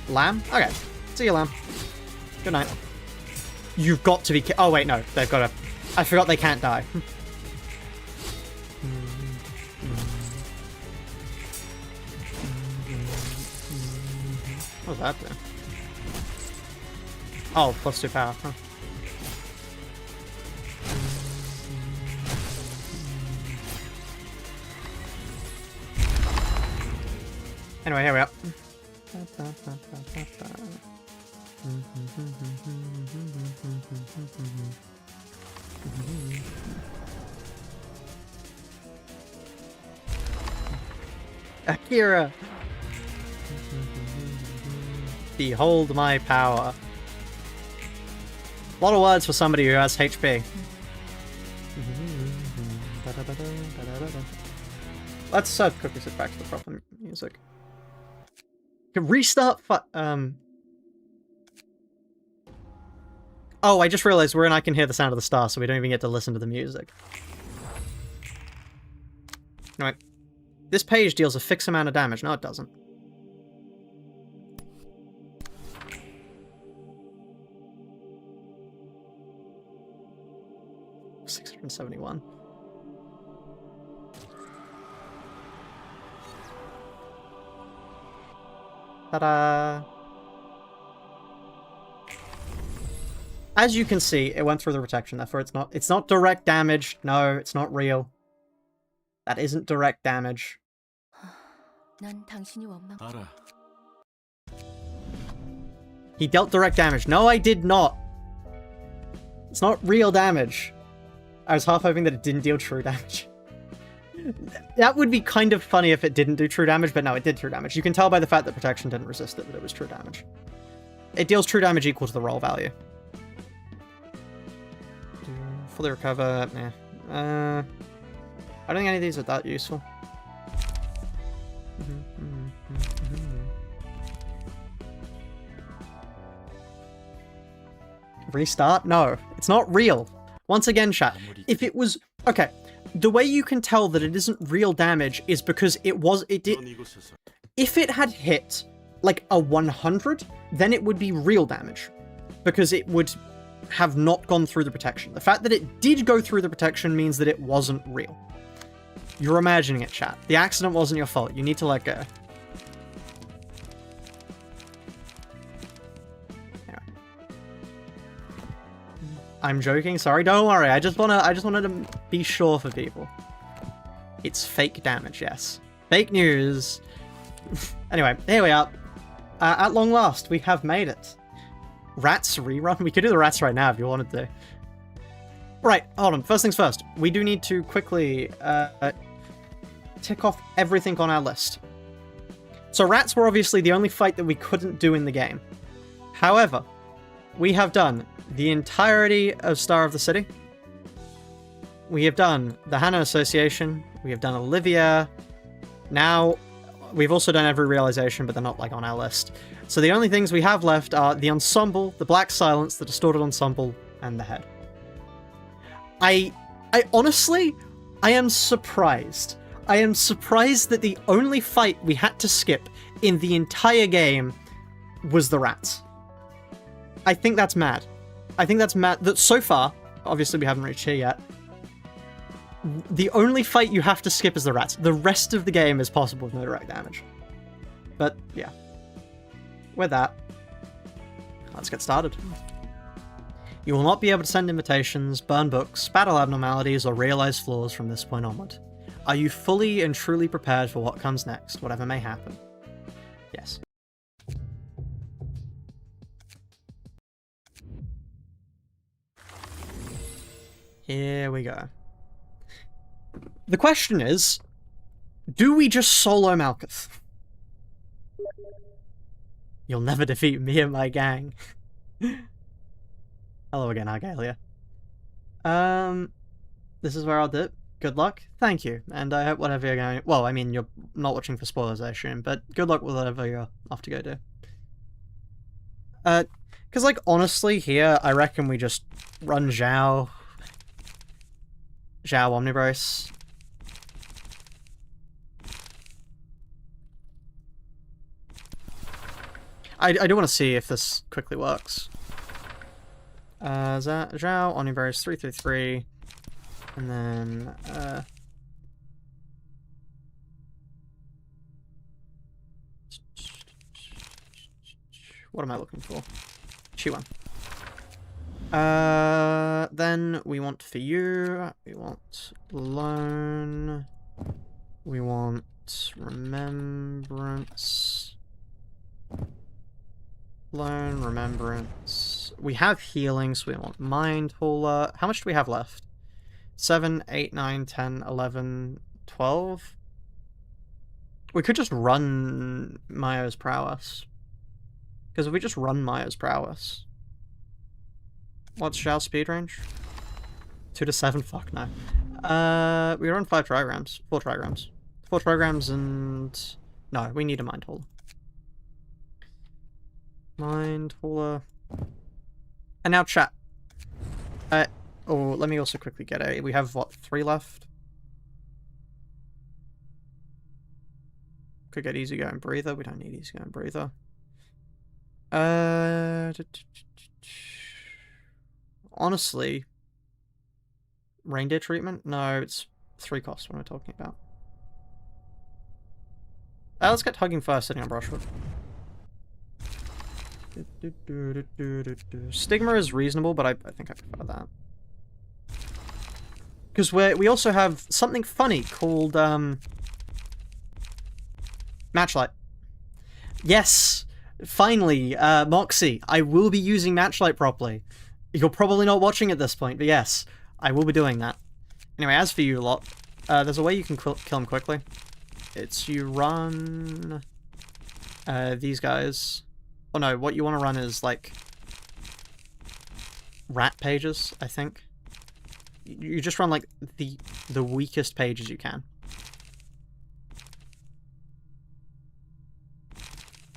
Lamb? Okay. See you, Lamb. Good night. You've got to be oh, wait, no. They've got to... I forgot they can't die. What was that do? Oh, +2 power. Huh. Anyway, here we are. Akira! Behold my power. A lot of words for somebody who has HP. Let's quickly switch back to the proper music. Restart Oh, I just realized we're in I Can Hear the Sound of the Stars, so we don't even get to listen to the music. Anyway, this page deals a fixed amount of damage. No, it doesn't. 171. Ta-da! As you can see, it went through the protection, therefore it's not direct damage. No, it's not real. That isn't direct damage. He dealt direct damage. No, I did not. It's not real damage. I was half hoping that it didn't deal true damage. That would be kind of funny if it didn't do true damage, but no, it did true damage. You can tell by the fact that protection didn't resist it that it was true damage. It deals true damage equal to the roll value. Fully recover, nah. I don't think any of these are that useful. Restart? No, it's not real. Once again, chat, if it was... Okay, the way you can tell that it isn't real damage is because it did... If it had hit, like, a 100, then it would be real damage. Because it would have not gone through the protection. The fact that it did go through the protection means that it wasn't real. You're imagining it, chat. The accident wasn't your fault. You need to let go. Anyway. I'm joking. Sorry, don't worry. I just wanted to be sure for people. It's fake damage, yes. Fake news. Anyway, here we are. At long last, we have made it. Rats rerun? We could do the rats right now if you wanted to. Right, hold on. First things first. We do need to quickly tick off everything on our list. So rats were obviously the only fight that we couldn't do in the game. However, we have done the entirety of Star of the City. We have done the Hannah Association. We have done Olivia. Now, we've also done every realization, but they're not, like, on our list. So the only things we have left are the Ensemble, the Black Silence, the Distorted Ensemble, and the Head. I honestly, I am surprised. I am surprised that the only fight we had to skip in the entire game was the rats. I think that's mad. I think that's mad that so far, obviously we haven't reached here yet, the only fight you have to skip is the rats. The rest of the game is possible with no direct damage. But, yeah. With that, let's get started. You will not be able to send invitations, burn books, battle abnormalities, or realize flaws from this point onward. Are you fully and truly prepared for what comes next, whatever may happen? Yes. Here we go. The question is, do we just solo Malkuth? You'll never defeat me and my gang. Hello again, Argalia. This is where I'll dip. Good luck. Thank you. And I hope whatever you're going... Well, I mean, you're not watching for spoilers, I assume, but good luck with whatever you're off to go do. Because, like, honestly, here, I reckon we just run Zhao. Zhao Omnibrace. I do want to see if this quickly works. Zhao, Omnibrace, 333. And then, what am I looking for? Chi1. Then we want for you, we want Loan, we want Remembrance, Loan, Remembrance. We have healing, so we want Mind Hauler. How much do we have left? 7, 8, 9, 10, 11, 12? We could just run Maya's Prowess. Because if we just run Maya's Prowess... What's Zhao's speed range? 2 to 7? Fuck no. We run 5 trigrams. 4 trigrams. 4 trigrams and... No, we need a Mind Hauler. Mind Hauler. And now chat. Oh, let me also quickly get a... We have, what, 3 left? Could get Easygoing Breather. We don't need Easygoing Breather. Honestly, reindeer treatment? No, it's 3 costs when we're talking about. Let's get hugging first, sitting on brushwood. Stigma is reasonable, but I think I prefer that. Because we also have something funny called Matchlight. Yes! Finally, Moxie, I will be using Matchlight properly. You're probably not watching at this point, but yes, I will be doing that. Anyway, as for you lot, there's a way you can kill them quickly. It's you run these guys. Oh no, what you want to run is like rat pages, I think. You just run like the weakest pages you can.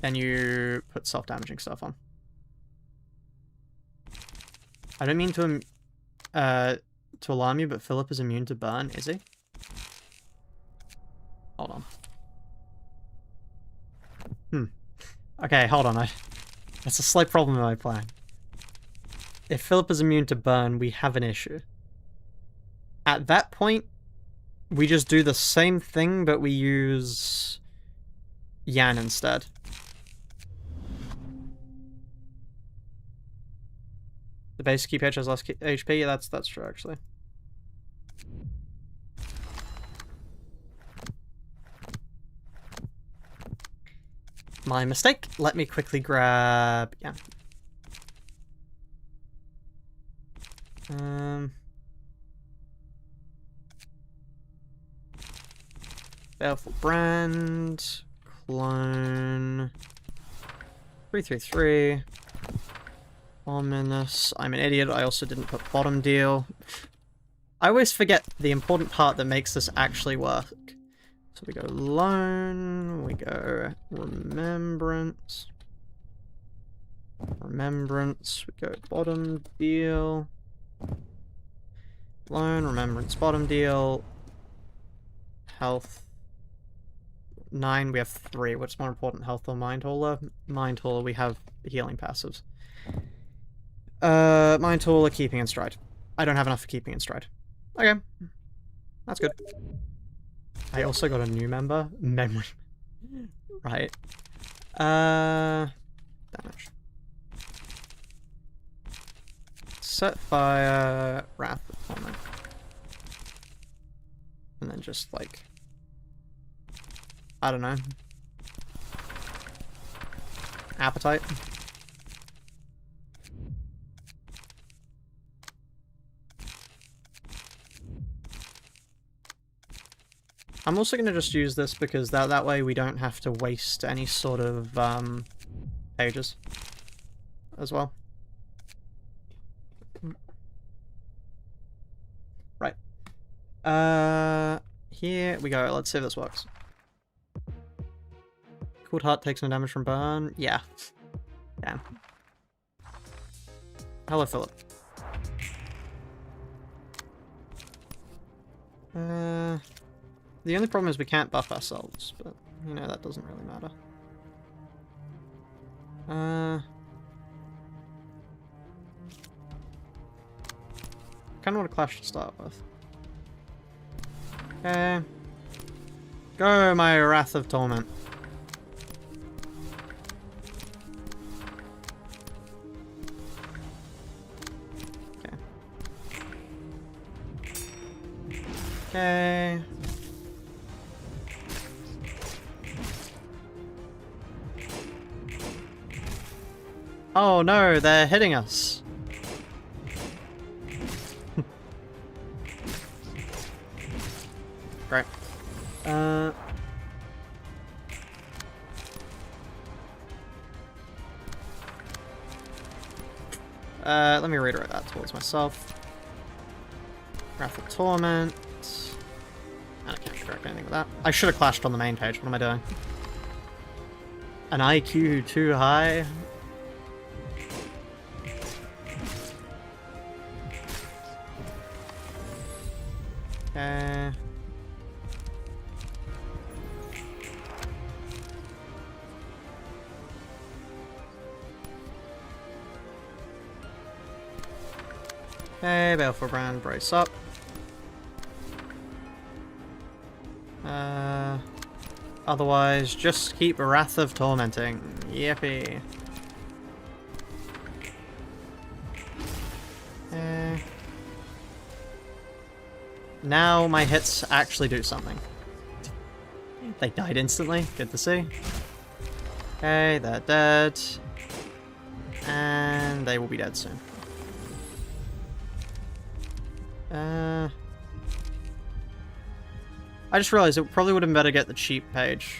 Then you put self-damaging stuff on. I don't mean to alarm you, but Philip is immune to burn, is he? Hold on. Okay, hold on. That's a slight problem in my plan. If Philip is immune to burn, we have an issue. At that point, we just do the same thing, but we use Yan instead. The basic key page has less HP. That's true, actually. My mistake. Let me quickly grab... yeah. Baleful Brand. Clone. 333. Ominous. I'm an idiot. I also didn't put bottom deal. I always forget the important part that makes this actually work. So we go Lone, we go Remembrance. Remembrance, we go bottom deal. Lone, Remembrance, bottom deal. Health. 9, we have 3. What's more important, health or Mind Hauler? Mind Hauler, we have healing passives. Mind Hauler, keeping in stride. I don't have enough for keeping in stride. Okay. That's good. I also got a new member. Memory. Right. Damage. Set fire, Wrath of Torment. And then just like... I don't know. Appetite. I'm also going to just use this because that way we don't have to waste any sort of pages as well. Right. Here we go. Let's see if this works. Cold Heart takes no damage from burn. Yeah. Damn. Hello, Philip. The only problem is we can't buff ourselves, but, you know, that doesn't really matter. Kinda want a clash to start with. Okay. Go, my Wrath of Torment. Okay. Oh no, they're hitting us. Great. Let me redirect that towards myself. Wrath of Torment. I can't redirect anything with that. I should have clashed on the main page. What am I doing? An IQ too high? Okay. Okay, Baleful Brand, brace up. Otherwise, just keep Wrath of Tormenting. Yippee. Now my hits actually do something. They died instantly. Good to see. Okay, they're dead. And they will be dead soon. I just realized it probably would have been better to get the cheap page.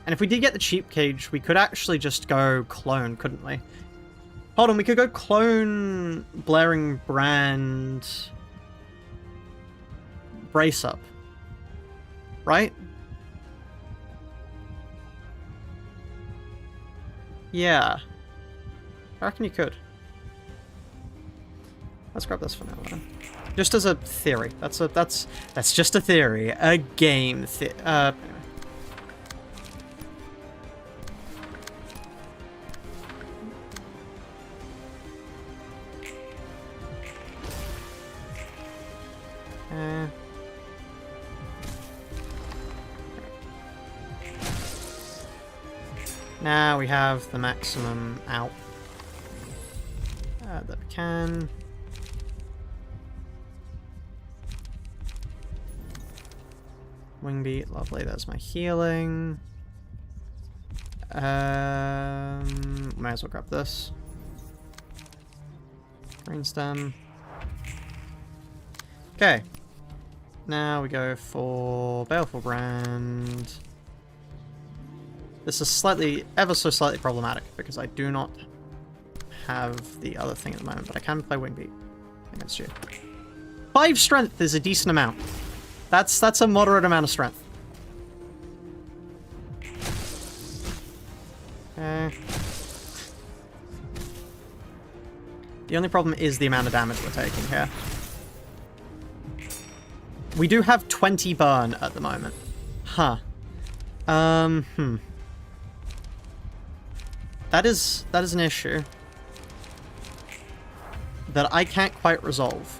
And if we did get the cheap page, we could actually just go clone, couldn't we? Hold on, we could go clone Blaring Brand Brace Up. Right? Yeah. I reckon you could. Let's grab this for now then. Just as a theory. That's just a theory. A game anyway. Now we have the maximum out that we can. Wing beat, lovely. There's my healing. Might as well grab this. Brainstem. Okay. Now we go for Baleful Brand. This is slightly, ever so slightly problematic because I do not have the other thing at the moment, but I can play Wing beat against you. 5 strength is a decent amount. That's a moderate amount of strength. Okay. The only problem is the amount of damage we're taking here. We do have 20 burn at the moment. Huh. That is an issue that I can't quite resolve.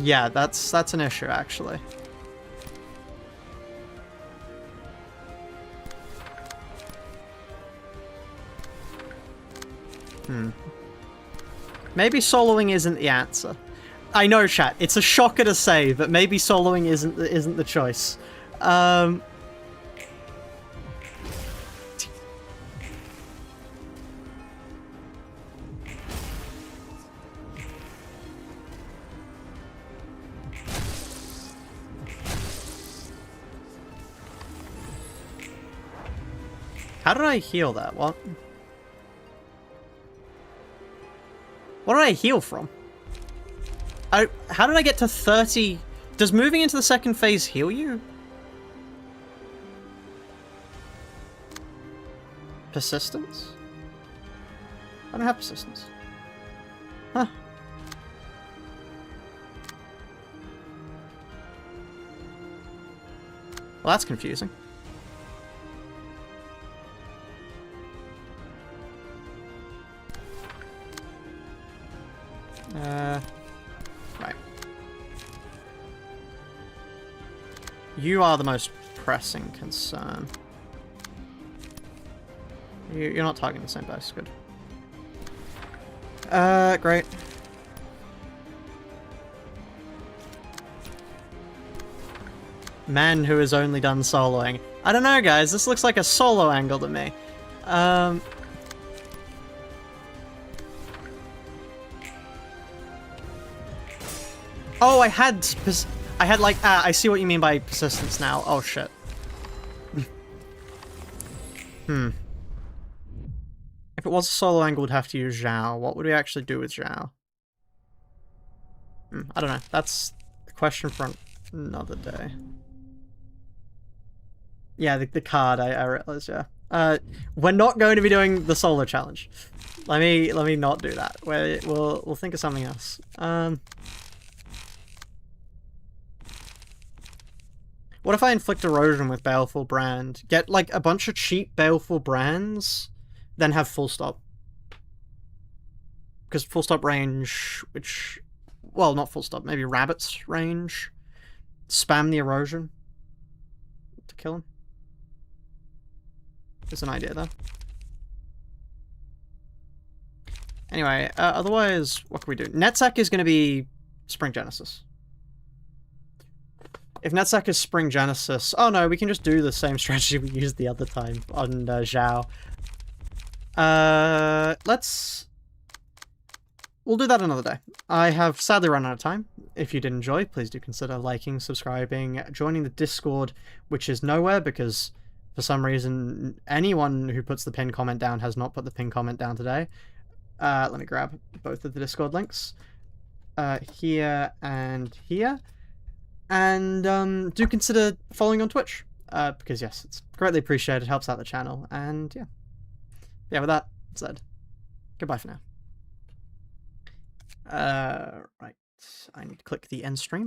Yeah, that's an issue actually. Maybe soloing isn't the answer. I know, chat. It's a shocker to say, but maybe soloing isn't the choice. How did I heal that? What? What did I heal from? How did I get to 30? Does moving into the second phase heal you? Persistence? I don't have persistence. Huh. Well, that's confusing. Right. You are the most pressing concern. You're not targeting the same base. Good. Great. Man who has only done soloing. I don't know, guys. This looks like a solo angle to me. Oh, I had like, I see what you mean by persistence now. Oh, shit. If it was a solo angle, we'd have to use Zhao. What would we actually do with Zhao? I don't know. That's a question for another day. Yeah, the card, I realized, yeah. We're not going to be doing the solo challenge. Let me not do that. We'll think of something else. What if I inflict erosion with Baleful Brand? Get like a bunch of cheap Baleful Brands then have full stop. Because full stop range, which, well, not full stop, maybe rabbit's range. Spam the erosion to kill him. There's an idea there. Anyway, otherwise, what can we do? Netsack is going to be Spring Genesis. If Netsack is Spring Genesis... Oh no, we can just do the same strategy we used the other time on Zhao. We'll do that another day. I have sadly run out of time. If you did enjoy, please do consider liking, subscribing, joining the Discord, which is nowhere because for some reason anyone who puts the pinned comment down has not put the pinned comment down today. Let me grab both of the Discord links. Here and here. And do consider following on Twitch. Because yes, it's greatly appreciated, helps out the channel, and yeah. Yeah, with that said, goodbye for now. Right. I need to click the end stream button.